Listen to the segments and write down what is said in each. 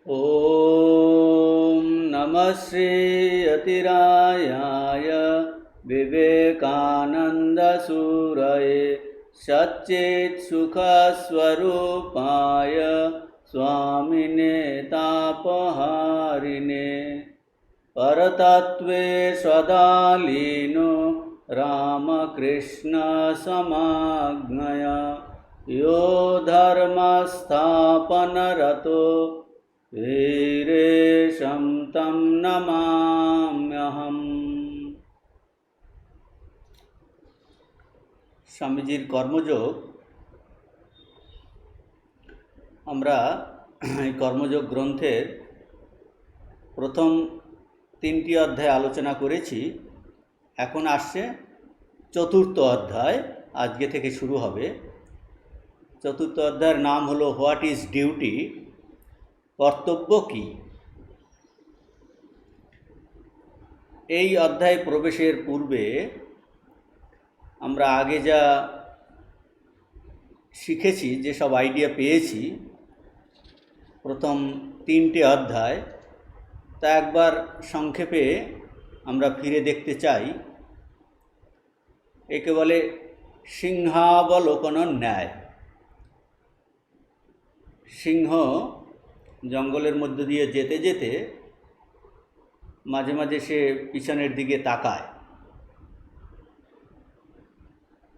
ॐ नमः श्री अतिरायाय विवेकानन्दसूरये सच्चित्सुखस्वरूपाय स्वामिने तापहारिणे परतत्त्वे सदालीनो रामकृष्णसमाज्ञया यो धर्मस्थापनरतो वीरेशं तं নমাম্যহম। স্বামীজির কর্মযোগ। আমরা এই কর্মযোগ গ্রন্থের প্রথম 3টি অধ্যায় আলোচনা করেছি। এখন আসছে 4র্থ অধ্যায়, আজকে থেকে শুরু হবে। 4র্থ অধ্যায়ের নাম হলো হোয়াট ইজ ডিউটি, কর্তব্য কী। এই অধ্যায়ে প্রবেশের পূর্বে আমরা আগে যা শিখেছি, যেসব আইডিয়া পেয়েছি প্রথম 3টে অধ্যায়, তা একবার সংক্ষেপে আমরা ফিরে দেখতে চাই। একে বলে সিংহাবলোকন ন্যায়। সিংহ জঙ্গলের মধ্য দিয়ে যেতে যেতে মাঝে মাঝে সে পিছনের দিকে তাকায়,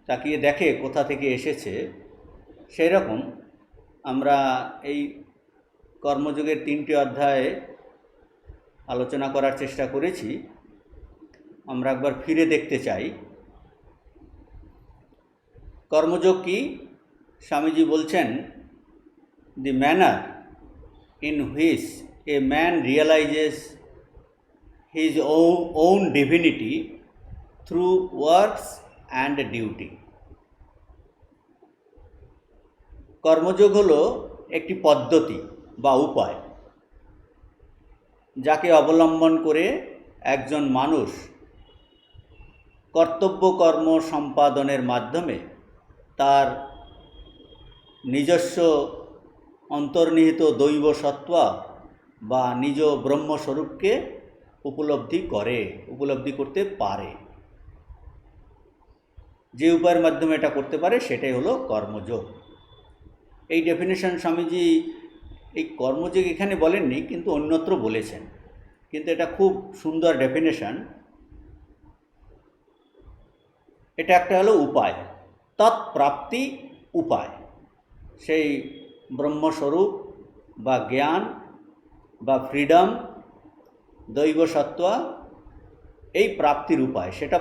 তাকিয়ে দেখে কোথা থেকে এসেছে। সেই রকম আমরা এই কর্মযোগের 3টে অধ্যায়ে আলোচনা করার চেষ্টা করেছি। আমরা একবার ফিরে দেখতে চাই কর্মযোগ কি। স্বামীজি বলছেন, দি manner in which a man realizes his own divinity through works and duty. কর্মযোগ হলো একটি পদ্ধতি বা উপায়, যাকে অবলম্বন করে একজন মানুষ কর্তব্য কর্ম সম্পাদনের মাধ্যমে তার নিজস্ব অন্তর্নিহিত দৈব সত্ত্বা বা নিজ ব্রহ্মস্বরূপকে উপলব্ধি করতে পারে। যে উপায়ের মাধ্যমে এটা করতে পারে সেটাই হলো কর্মযোগ। এই ডেফিনেশন স্বামীজি এই কর্মযোগ এখানে বলেননি, কিন্তু অন্যত্র বলেছেন। কিন্তু এটা খুব সুন্দর ডেফিনেশন। এটা একটা হলো উপায়, তৎপ্রাপ্তি উপায়। সেই ব্রহ্মস্বরূপ বা জ্ঞান বা ফ্রিডম, দৈব সত্ত্বা, এই প্রাপ্তির উপায়, সেটা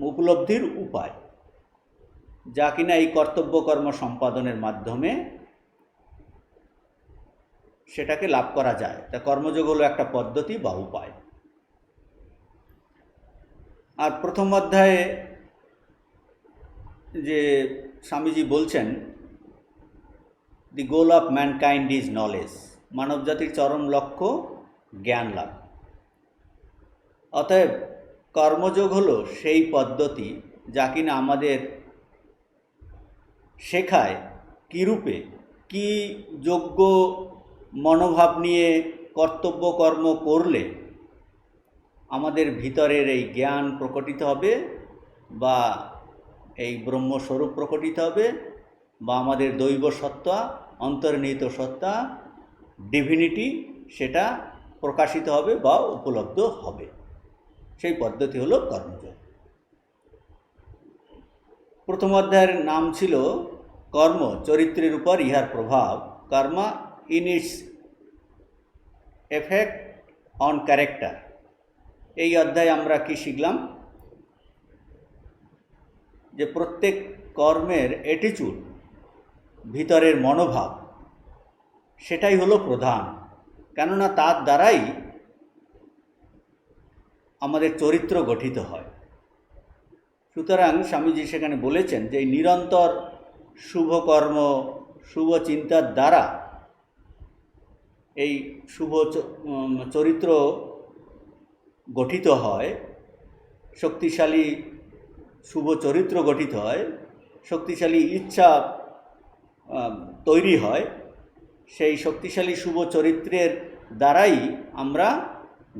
উপলব্ধির উপায়, যা কিনা এই কর্তব্য কর্ম সম্পাদনের মাধ্যমে সেটাকে লাভ করা যায়। তা কর্মযোগ হলো একটা পদ্ধতি বা উপায়। আর প্রথম অধ্যায়ে যে স্বামীজি বলছেন, the goal of mankind is knowledge, মানবজাতির চরম লক্ষ্য জ্ঞান লাভ। অতএব কর্মযোগ হলো সেই পদ্ধতি যা কিনা আমাদের শেখায় কীরূপে, কী যোগ্য মনোভাব নিয়ে কর্তব্য কর্ম করলে আমাদের ভিতরের এই জ্ঞান প্রকটিত হবে, বা এই ব্রহ্মস্বরূপ প্রকটিত হবে, বা আমাদের দৈব সত্তা, অন্তর্নিহিত সত্তা, ডিভিনিটি, সেটা প্রকাশিত হবে বা উপলব্ধ হবে। সেই পদ্ধতি হলো কর্মযোগ। প্রথম অধ্যায়ের নাম ছিল কর্ম, চরিত্রের উপর ইহার প্রভাব, karma in its effect on character. এই অধ্যায়ে আমরা কি শিখলাম? যে প্রত্যেক কর্মের অ্যাটিটিউড, ভিতরের মনোভাব, সেটাই হলো প্রধান। কেননা তার দ্বারাই আমাদের চরিত্র গঠিত হয়। সুতরাং স্বামীজি সেখানে বলেছেন যে এই নিরন্তর শুভ কর্ম, শুভ চিন্তার দ্বারা এই শুভ চরিত্র গঠিত হয়, শক্তিশালী শুভ চরিত্র গঠিত হয়, শক্তিশালী ইচ্ছা তৈরি হয়, সেই শক্তিশালী শুভ চরিত্রের দ্বারাই আমরা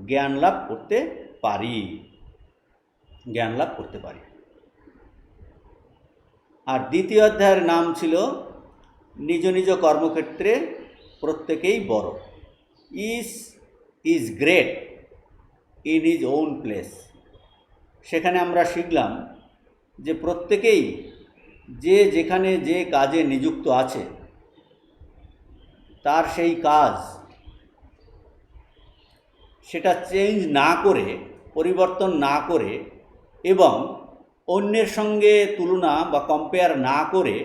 জ্ঞান লাভ করতে পারি। আর দ্বিতীয় অধ্যায়ের নাম ছিল নিজ নিজ কর্মক্ষেত্রে প্রত্যেকেই বড়। Is great in his own place. সেখানে আমরা শিখলাম যে প্রত্যেকেই যে যেখানে যে কাজে নিযুক্ত আছে তার সেই কাজ সেটা চেঞ্জ না করে, পরিবর্তন না করে এবং অন্যের সঙ্গে তুলনা বা কম্পেয়ার না করে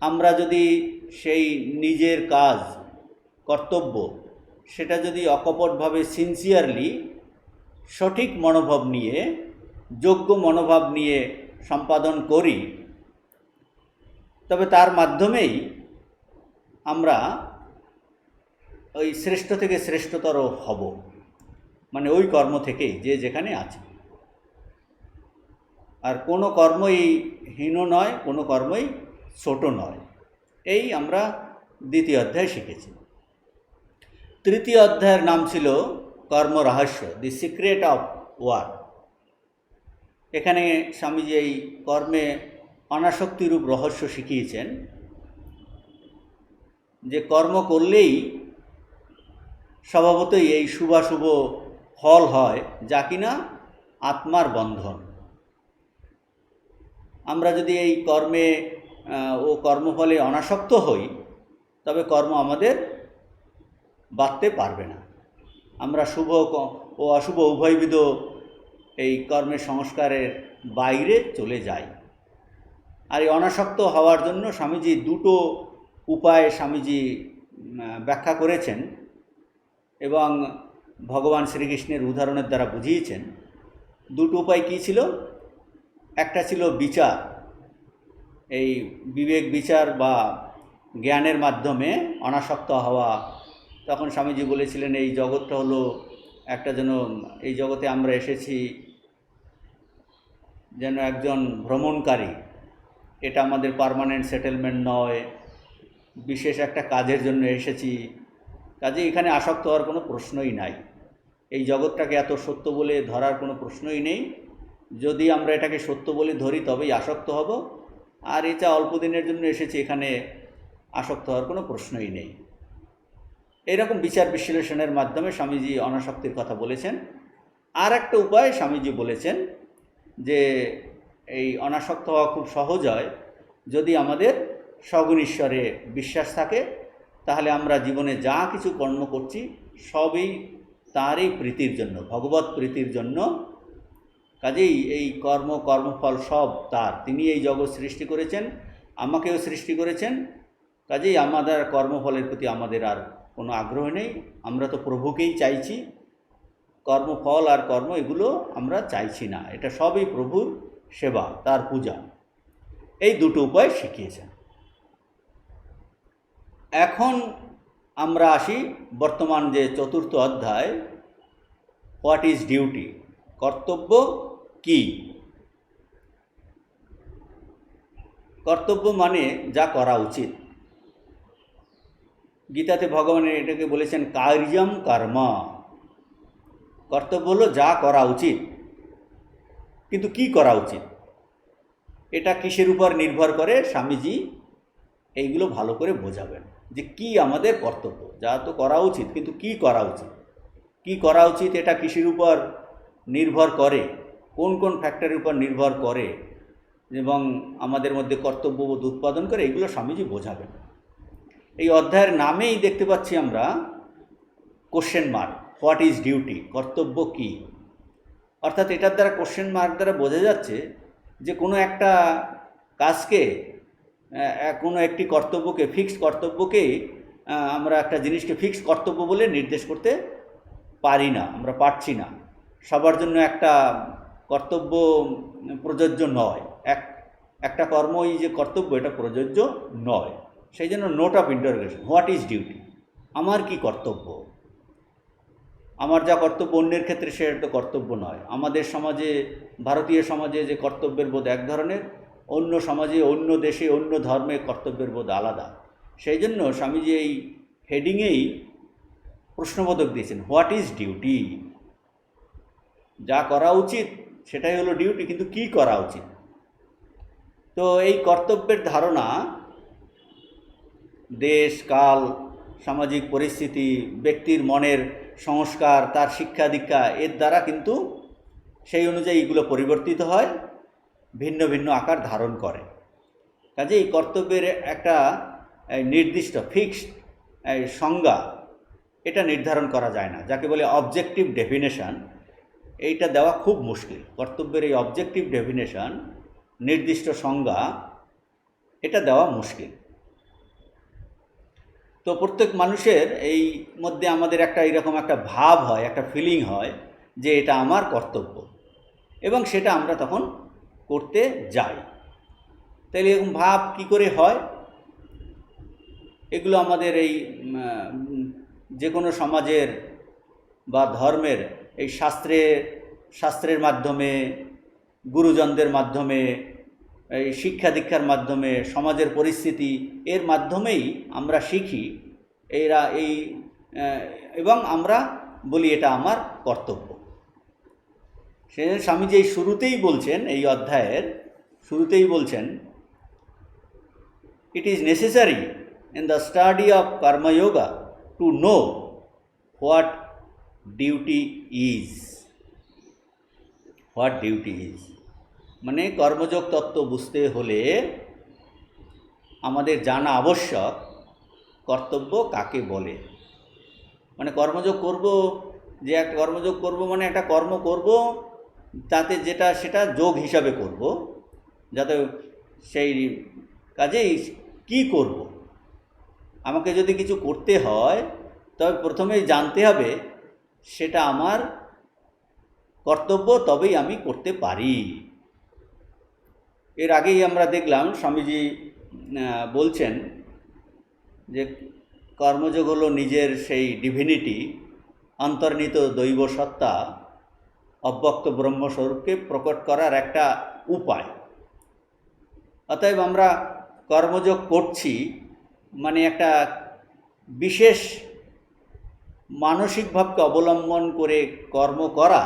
আমরা যদি সেই নিজের কাজ, কর্তব্য সেটা যদি অকপটভাবে সিনসিয়ারলি সঠিক মনোভাব নিয়ে, যোগ্য মনোভাব নিয়ে সম্পাদন করি, তবে তার মাধ্যমেই আমরা ওই শ্রেষ্ঠ থেকে শ্রেষ্ঠতর হব, মানে ওই কর্ম থেকেই যে যেখানে আছে। আর কোনো কর্মই হীন নয়, কোনো কর্মই ছোট নয়। এই আমরা দ্বিতীয় অধ্যায় শিখেছি। তৃতীয় অধ্যায়ের নাম ছিল কর্ম রহস্য, দি সিক্রেট অফ ওয়ার্ক। এখানে স্বামীজি এই কর্মে অনাসক্তিরূপ রহস্য শিখিয়েছেন যে কর্ম করলেই স্বভাবতই এই শুভাশুভ ফল হয়, যা কিনা আত্মার বন্ধন। আমরা যদি এই কর্মে ও কর্মফলে অনাসক্ত হই, তবে কর্ম আমাদের বাঁধতে পারবে না। আমরা শুভ ও অশুভ উভয়বিধ এই কর্মের সংস্কারের বাইরে চলে যাই। আর এই অনাসক্ত হওয়ার জন্য স্বামীজি দুটো উপায় স্বামীজি ব্যাখ্যা করেছেন এবং ভগবান শ্রীকৃষ্ণের উদাহরণের দ্বারা বুঝিয়েছেন। দুটো উপায় কী ছিল? একটা ছিল বিচার, এই বিবেক বিচার বা জ্ঞানের মাধ্যমে অনাসক্ত হওয়া। তখন স্বামীজি বলেছিলেন এই জগৎটা হলো একটা, যেন এই জগতে আমরা এসেছি যেন একজন ভ্রমণকারী, এটা আমাদের পার্মানেন্ট সেটেলমেন্ট নয়, বিশেষ একটা কাজের জন্য এসেছি, কাজে এখানে আসক্ত হওয়ার কোনো প্রশ্নই নাই। এই জগৎটাকে এত সত্য বলে ধরার কোনো প্রশ্নই নেই। যদি আমরা এটাকে সত্য বলে ধরি তবেই আসক্ত হব, আর এটা অল্প দিনের জন্য এসেছি, এখানে আসক্ত হওয়ার কোনো প্রশ্নই নেই। এইরকম বিচার বিশ্লেষণের মাধ্যমে স্বামীজি অনাসক্তির কথা বলেছেন। আর একটা উপায় স্বামীজি বলেছেন যে এই অনাসক্ত হওয়া খুব সহজ হয় যদি আমাদের সগুণ ঈশ্বরে বিশ্বাস থাকে, তাহলে আমরা জীবনে যা কিছু কর্ম করছি সবই তারই প্রীতির জন্য, ভগবত প্রীতির জন্য। কাজেই এই কর্মফল সব তার। তিনি এই জগৎ সৃষ্টি করেছেন, আমাকেও সৃষ্টি করেছেন। কাজেই আমাদের কর্মফলের প্রতি আমাদের আর কোনো আগ্রহ নেই। আমরা তো প্রভুকেই চাইছি, কর্মফল আর কর্ম এগুলো আমরা চাইছি না। এটা সবই প্রভুর সেবা, তার পূজা। এই দুটো উপায় শিখিয়েছেন। এখন আমরা আসি বর্তমান যে চতুর্থ অধ্যায়, হোয়াট ইজ ডিউটি, কর্তব্য কি। কর্তব্য মানে যা করা উচিত। গীতাতে ভগবান এটাকে বলেছেন কার্যম কর্ম। কর্তব্য হলো যা করা উচিত, কিন্তু কি করা উচিত এটা কিসের উপর নির্ভর করে স্বামীজি এইগুলো ভালো করে বোঝাবেন যে কি আমাদের কর্তব্য। যা তো করা উচিত, কিন্তু কি করা উচিত, কি করা উচিত এটা কিসের উপর নির্ভর করে, কোন কোন ফ্যাক্টরের উপর নির্ভর করে এবং আমাদের মধ্যে কর্তব্যবোধ উৎপাদন করে, এগুলো স্বামীজি বোঝাবেন। এই অধ্যায়ের নামেই দেখতে পাচ্ছি আমরা question mark, what is duty, কর্তব্য কি। অর্থাৎ এটার দ্বারা কোশ্চেন মার্ক দ্বারা বোঝা যাচ্ছে যে কোনো একটা কাজকে, কোনো একটি কর্তব্যকে, ফিক্সড কর্তব্যকে আমরা একটা জিনিসকে ফিক্সড কর্তব্য বলে নির্দেশ করতে পারি না, আমরা পারছি না। সবার জন্য একটা কর্তব্য প্রযোজ্য নয়, একটা কর্মই যে কর্তব্য এটা প্রযোজ্য নয়। সেই জন্য note of interrogation, what is duty, আমার কি কর্তব্য। আমার যা কর্তব্য অন্যের ক্ষেত্রে সেটা তো কর্তব্য নয়। আমাদের সমাজে, ভারতীয় সমাজে যে কর্তব্যের বোধ এক ধরনের, অন্য সমাজে, অন্য দেশে, অন্য ধর্মে কর্তব্যের বোধ আলাদা। সেই জন্য স্বামীজি এই হেডিংয়েই প্রশ্নবোধক দিয়েছেন, হোয়াট ইজ ডিউটি। যা করা উচিত সেটাই হলো ডিউটি, কিন্তু কি করা উচিত। তো এই কর্তব্যের ধারণা দেশ, কাল, সামাজিক পরিস্থিতি, ব্যক্তির মনের সংস্কার, তার শিক্ষা দীক্ষা, এর দ্বারা কিন্তু সেই অনুযায়ী এগুলো পরিবর্তিত হয়, ভিন্ন ভিন্ন আকার ধারণ করে। কাজে এই কর্তব্যের একটা নির্দিষ্ট ফিক্সড সংজ্ঞা এটা নির্ধারণ করা যায় না, যাকে বলে অবজেক্টিভ ডেফিনেশন। এইটা দেওয়া খুব মুশকিল। কর্তব্যের এই অবজেক্টিভ ডেফিনেশন, নির্দিষ্ট সংজ্ঞা, এটা দেওয়া মুশকিল। তো প্রত্যেক মানুষের এই মধ্যে আমাদের একটা এরকম একটা ভাব হয়, একটা ফিলিং হয় যে এটা আমার কর্তব্য, এবং সেটা আমরা তখন করতে যাই। তাহলে এরকম ভাব কি করে হয়? এগুলো আমাদের এই যে কোনো সমাজের বা ধর্মের এই শাস্ত্রের মাধ্যমে, গুরুজনদের মাধ্যমে, এই শিক্ষা দীক্ষার মাধ্যমে, সমাজের পরিস্থিতি, এর মাধ্যমেই আমরা শিখি এবং আমরা বলি এটা আমার কর্তব্য। সেজন্য স্বামীজি এই শুরুতেই বলছেন, এই অধ্যায়ের শুরুতেই বলছেন, it is necessary in the study of karma yoga to know what duty is. What duty is মানে কর্মযোগ তত্ত্ব বুঝতে হলে আমাদের জানা আবশ্যক কর্তব্য কাকে বলে। মানে কর্মযোগ করব, যে একটা কর্মযোগ করব মানে একটা কর্ম করব, তাতে যেটা সেটা যোগ হিসাবে করব, যাতে সেই কাজেই কি করব। আমাকে যদি কিছু করতে হয় তবে প্রথমেই জানতে হবে সেটা আমার কর্তব্য, তবেই আমি করতে পারি। এর আগেই আমরা দেখলাম স্বামীজি বলছেন যে কর্মযোগ হলো নিজের সেই ডিভিনিটি, অন্তর্নিহিত দৈব সত্তা, অব্যক্ত ব্রহ্মস্বরূপকে প্রকট করার একটা উপায়। অতএব আমরা কর্মযোগ করছি মানে একটা বিশেষ মানসিক ভাবকে অবলম্বন করে কর্ম করা,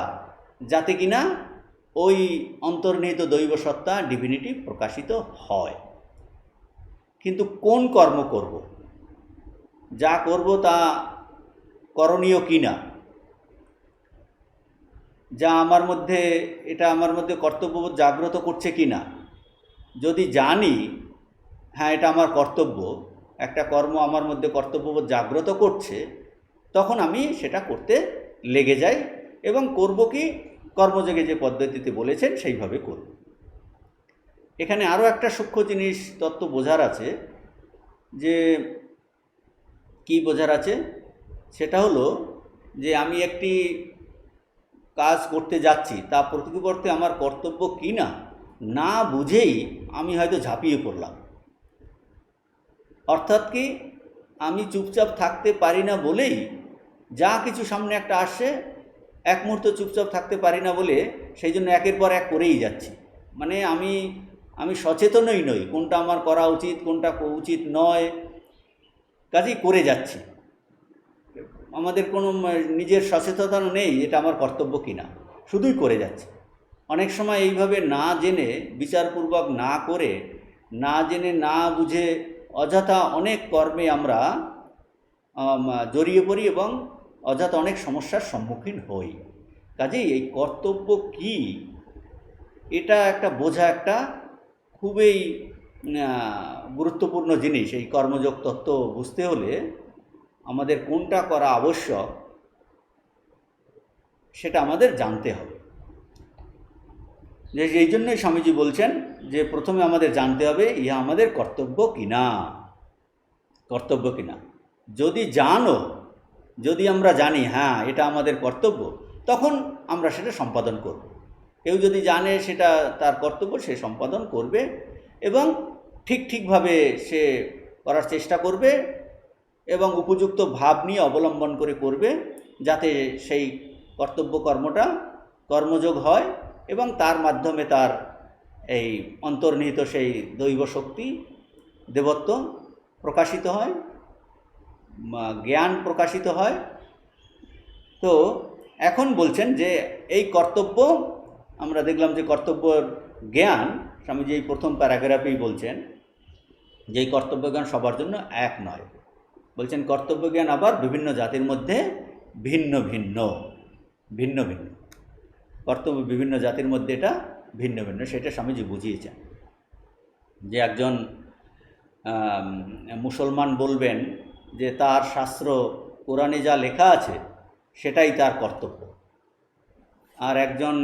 যাতে কিনা ওই অন্তর্নিহিত দৈব সত্তা, ডিভিনিটি প্রকাশিত হয়। কিন্তু কোন কর্ম করব, যা করব তা করণীয় কিনা, যা আমার মধ্যে কর্তব্যবোধ জাগ্রত করছে কিনা, যদি জানি হ্যাঁ এটা আমার কর্তব্য, একটা কর্ম আমার মধ্যে কর্তব্যবোধ জাগ্রত করছে, তখন আমি সেটা করতে লেগে যাই এবং করব কি, কর্মযোগে যে পদ্ধতিতে বলেছেন সেইভাবে করব। এখানে আরও একটা সূক্ষ্ম জিনিস তত্ত্ব বোঝার আছে, যে কি বোঝার আছে, সেটা হলো যে আমি একটি কাজ করতে যাচ্ছি, তা প্রতিবর্তে আমার কর্তব্য কি না বুঝেই আমি হয়তো ঝাঁপিয়ে পড়লাম। অর্থাৎ কি, আমি চুপচাপ থাকতে পারি না বলেই, যা কিছু সামনে একটা আসে, এক মুহূর্ত চুপচাপ থাকতে পারি না বলে সেই জন্য একের পর এক করেই যাচ্ছি। মানে আমি সচেতনই নই কোনটা আমার করা উচিত, কোনটা উচিত নয়, কাজেই করে যাচ্ছি। আমাদের কোনো নিজের সচেতনতা নেই এটা আমার কর্তব্য কিনা, শুধুই করে যাচ্ছে। অনেক সময় এইভাবে না জেনে, বিচারপূর্বক না করে, না জেনে না বুঝে অযথা অনেক কর্মে আমরা জড়িয়ে পড়ি এবং অযথা অনেক সমস্যার সম্মুখীন হই। কাজেই এই কর্তব্য কি, এটা একটা বোঝা একটা খুবই গুরুত্বপূর্ণ জিনিস। এই কর্মযোগ তত্ত্ব বুঝতে হলে আমাদের কোনটা করা আবশ্যক সেটা আমাদের জানতে হবে। যে এই জন্যই স্বামীজি বলছেন যে প্রথমে আমাদের জানতে হবে ইহা আমাদের কর্তব্য কিনা। যদি আমরা জানি হ্যাঁ এটা আমাদের কর্তব্য, তখন আমরা সেটা সম্পাদন করব। কেউ যদি জানে সেটা তার কর্তব্য, সে সম্পাদন করবে এবং ঠিকভাবে সে করার চেষ্টা করবে এবং উপযুক্ত ভাব নিয়ে অবলম্বন করে করবে, যাতে সেই কর্তব্য কর্মটা কর্মযোগ হয় এবং তার মাধ্যমে তার এই অন্তর্নিহিত সেই দৈব শক্তি, দেবত্ব প্রকাশিত হয়, জ্ঞান প্রকাশিত হয়। তো এখন বলছেন যে এই কর্তব্য, আমরা দেখলাম যে কর্তব্যর জ্ঞান স্বামীজি এই প্রথম প্যারাগ্রাফেই বলছেন যে এই কর্তব্য জ্ঞান সবার জন্য এক নয়। বলছেন কর্তব্য জ্ঞান আবার বিভিন্ন জাতির মধ্যে ভিন্ন ভিন্ন ভিন্ন ভিন্ন কর্তব্য বিভিন্ন জাতির মধ্যে এটা ভিন্ন ভিন্ন, সেটা স্বামীজি বুঝিয়েছেন। যে একজন মুসলমান বলবেন যে তার শাস্ত্র কোরআনে যা লেখা আছে সেটাই তার কর্তব্য, আর একজন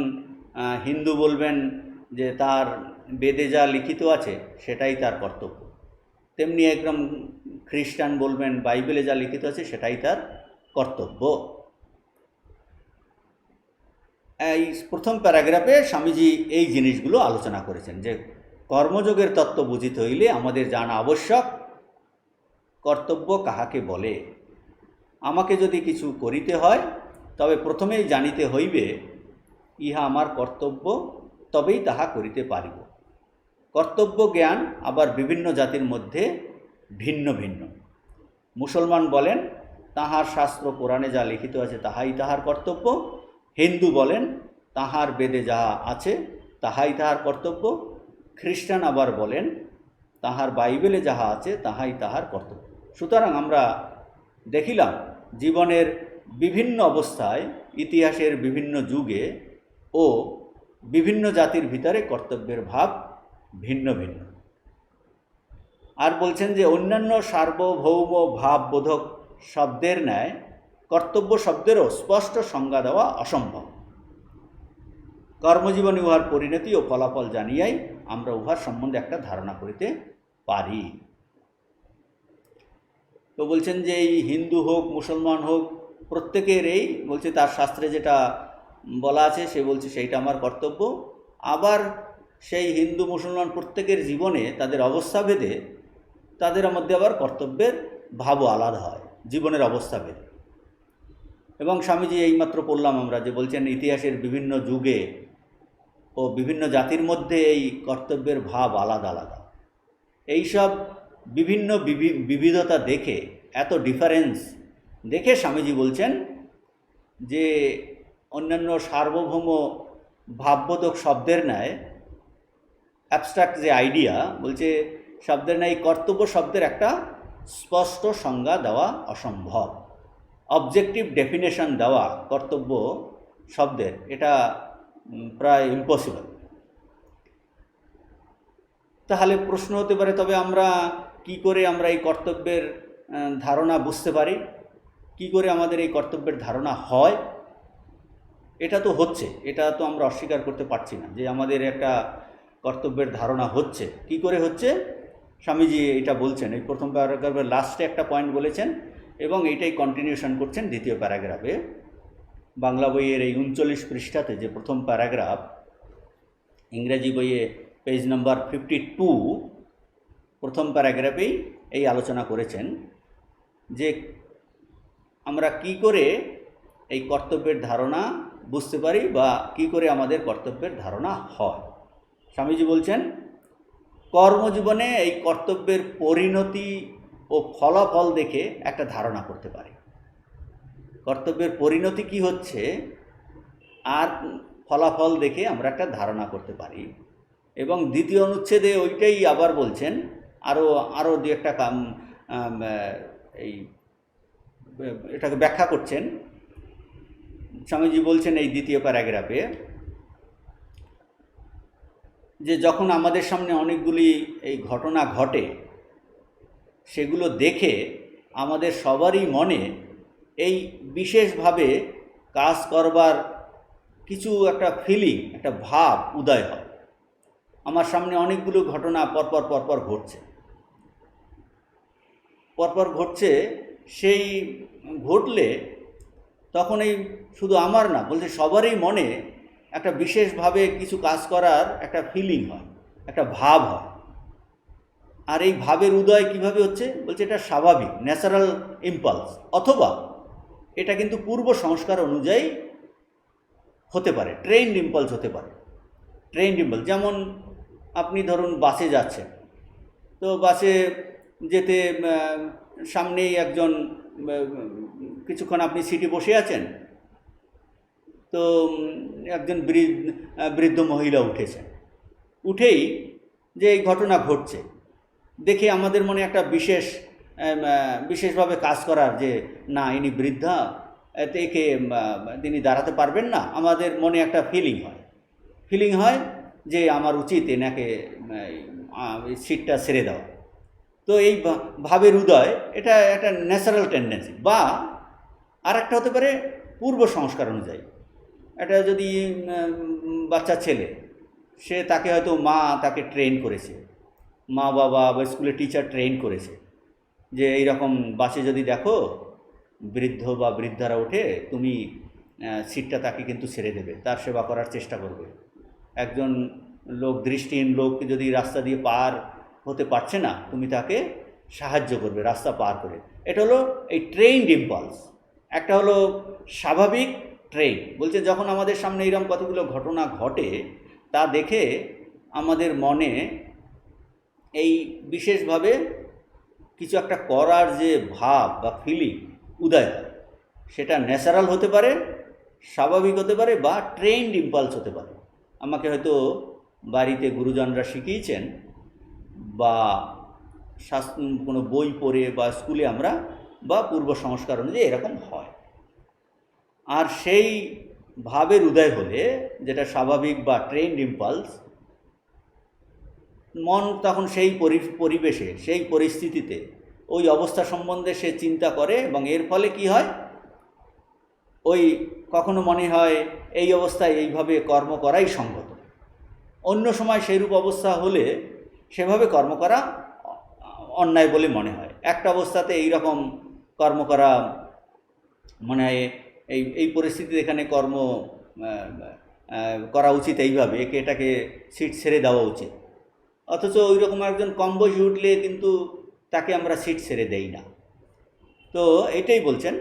হিন্দু বলবেন যে তার বেদে যা লিখিত আছে সেটাই তার কর্তব্য। তেমনি একদম খ্রিস্টান বলবেন বাইবেলে যা লিখিত আছে সেটাই তার কর্তব্য। এই প্রথম প্যারাগ্রাফে স্বামীজি এই জিনিসগুলো আলোচনা করেছেন যে কর্মযোগের তত্ত্ব বুঝিতে হইলে আমাদের জানা আবশ্যক কর্তব্য কাহাকে বলে। আমাকে যদি কিছু করিতে হয় তবে প্রথমেই জানিতে হইবে ইহা আমার কর্তব্য, তবেই তাহা করিতে পারিব। কর্তব্য জ্ঞান আবার বিভিন্ন জাতির মধ্যে ভিন্ন ভিন্ন। মুসলমান বলেন তাহার শাস্ত্র কোরআনে যা লিখিত আছে তাহাই তাহার কর্তব্য, হিন্দু বলেন তাহার বেদে যাহা আছে তাহাই তাহার কর্তব্য, খ্রিস্টান আবার বলেন তাহার বাইবেলে যাহা আছে তাহাই তাহার কর্তব্য। সুতরাং আমরা দেখিলাম জীবনের বিভিন্ন অবস্থায়, ইতিহাসের বিভিন্ন যুগে ও বিভিন্ন জাতির ভিতরে কর্তব্যের ভাব ভিন্ন ভিন্ন। আর বলছেন যে অন্যান্য সার্বভৌম ভাববোধক শব্দের ন্যায় কর্তব্য শব্দেরও স্পষ্ট সংজ্ঞা দেওয়া অসম্ভব। কর্মজীবনে উহার পরিণতি ও ফলাফল জানিয়াই আমরা উহার সম্বন্ধে একটা ধারণা করিতে পারি। তো বলছেন যে এই হিন্দু হোক মুসলমান হোক প্রত্যেকের এই বলছে তার শাস্ত্রে যেটা বলা আছে সে বলছে সেইটা আমার কর্তব্য। আবার সেই হিন্দু মুসলমান প্রত্যেকের জীবনে তাদের অবস্থা ভেদে তাদের মধ্যে আবার কর্তব্যের ভাবও আলাদা হয় জীবনের অবস্থা ভেদে। এবং স্বামীজি এইমাত্র পড়লাম আমরা যে বলছেন ইতিহাসের বিভিন্ন যুগে ও বিভিন্ন জাতির মধ্যে এই কর্তব্যের ভাব আলাদা আলাদা। এইসব বিভিন্ন বিবিধতা দেখে, এত ডিফারেন্স দেখে স্বামীজি বলছেন যে অন্যান্য সার্বভৌম ভাববোধক শব্দের ন্যায় অ্যাবস্ট্রাক্ট যে আইডিয়া বলছে শব্দের ন্যায় কর্তব্য শব্দের একটা স্পষ্ট সংজ্ঞা দেওয়া অসম্ভব। অবজেক্টিভ ডেফিনেশন দেওয়া কর্তব্য শব্দের এটা প্রায় ইম্পসিবল। তাহলে প্রশ্ন হতে পারে তবে আমরা কি করে আমরা এই কর্তব্যের ধারণা বুঝতে পারি, কি করে আমাদের এই কর্তব্যের ধারণা হয়? এটা তো হচ্ছে, এটা তো আমরা অস্বীকার করতে পারছি না যে আমাদের একটা কর্তব্যের ধারণা হচ্ছে। কি করে হচ্ছে স্বামীজি এটা বলছেন এই প্রথম প্যারাগ্রাফের লাস্টে একটা পয়েন্ট বলেছেন এবং এইটাই কন্টিনিউশন করছেন দ্বিতীয় প্যারাগ্রাফে। বাংলা বইয়ের এই 39 পৃষ্ঠাতে যে প্রথম প্যারাগ্রাফ, ইংরেজি বইয়ে পেজ নাম্বার 52 প্রথম প্যারাগ্রাফেই এই আলোচনা করেছেন যে আমরা কি করে এই কর্তব্যের ধারণা বুঝতে পারি বা কি করে আমাদের কর্তব্যের ধারণা হয়। স্বামীজি বলছেন কর্মজীবনে এই কর্তব্যের পরিণতি ও ফলাফল দেখে একটা ধারণা করতে পারি। কর্তব্যের পরিণতি কি হচ্ছে আর ফলাফল দেখে আমরা একটা ধারণা করতে পারি। এবং দ্বিতীয় অনুচ্ছেদে ওইটাই আবার বলছেন, আরও দু একটা এই এটাকে ব্যাখ্যা করছেন। স্বামীজি বলছেন এই দ্বিতীয় প্যারাগ্রাফে যে যখন আমাদের সামনে অনেকগুলি এই ঘটনা ঘটে সেগুলো দেখে আমাদের সবারই মনে এই বিশেষভাবে কাজ করবার কিছু একটা ফিলিং, একটা ভাব উদয় হয়। আমার সামনে অনেকগুলো ঘটনা পরপর ঘটছে, সেই ঘটলে তখন এই শুধু আমার না বলছে সবারই মনে একটা বিশেষভাবে কিছু কাজ করার একটা ফিলিং হয়, একটা ভাব হয়। আর এই ভাবের উদয় কিভাবে হচ্ছে বলছে এটা স্বাভাবিক ন্যাচারাল ইম্পালস, অথবা এটা কিন্তু পূর্ব সংস্কার অনুযায়ী হতে পারে, ট্রেন্ড ইম্পালস হতে পারে। ট্রেন্ড ইম্পালস যেমন আপনি ধরুন বাসে যাচ্ছেন, তো বাসে যেতে সামনেই একজন কিছুক্ষণ আপনি সিটে বসে আছেন, তো একজন বৃদ্ধ মহিলা উঠেছেন। উঠেই যে এই ঘটনা ঘটছে দেখে আমাদের মনে একটা বিশেষভাবে কাজ করার, যে না ইনি বৃদ্ধা, একে তিনি দাঁড়াতে পারবেন না, আমাদের মনে একটা ফিলিং হয় যে আমার উচিত এনাকে সিটটা ছেড়ে দেওয়া। তো এই ভাবের উদয়, এটা একটা ন্যাচারাল টেন্ডেন্সি। বা আর একটা হতে পারে পূর্ব সংস্কার অনুযায়ী। এটা যদি বাচ্চা ছেলে, সে তাকে হয়তো মা তাকে ট্রেন করেছে, মা বাবা বা স্কুলের টিচার ট্রেন করেছে যে এইরকম বাসে যদি দেখো বৃদ্ধ বা বৃদ্ধারা ওঠে, তুমি সিটটা তাকে কিন্তু ছেড়ে দেবে, তার সেবা করার চেষ্টা করবে। একজন দৃষ্টিহীন লোক যদি রাস্তা দিয়ে পার হতে পারছে না, তুমি তাকে সাহায্য করবে রাস্তা পার করে। এটা হলো এই ট্রেইনড ইম্পালস। একটা হলো স্বাভাবিক ট্রেন। বলছে যখন আমাদের সামনে এইরকম কতগুলো ঘটনা ঘটে, তা দেখে আমাদের মনে এই বিশেষভাবে কিছু একটা করার যে ভাব বা ফিলিং উদয় হয়, সেটা ন্যাচারাল হতে পারে, স্বাভাবিক হতে পারে, বা ট্রেইনড ইম্পালস হতে পারে। আমাকে হয়তো বাড়িতে গুরুজনরা শিখিয়েছেন, বা কোনো বই পড়ে, বা স্কুলে আমরা, বা পূর্ব সংস্কার অনুযায়ী এরকম হয়। আর সেই ভাবের উদয় হলে, যেটা স্বাভাবিক বা ট্রেইনড ইম্পালস, মন তখন সেই পরিবেশে, সেই পরিস্থিতিতে, ওই অবস্থা সম্বন্ধে সে চিন্তা করে, এবং এর ফলে কি হয়, ওই কখনো মনে হয় এই অবস্থায় এইভাবে কর্ম করাই সঙ্গত। অন্য সময় সেইরূপ অবস্থা হলে সেভাবে কর্ম করা অন্যায় বলে মনে হয়। একটা অবস্থাতে এই রকম কর্ম করা মনে হয় এই পরিস্থিতিতে এখানে কর্ম করা উচিত এইভাবে, এটাকে সিট ছেড়ে দেওয়া উচিত। অথচ ওই রকম একজন কম বয়সী উঠলে কিন্তু তাকে আমরা সিট ছেড়ে দেই না। তো এটাই বলছেন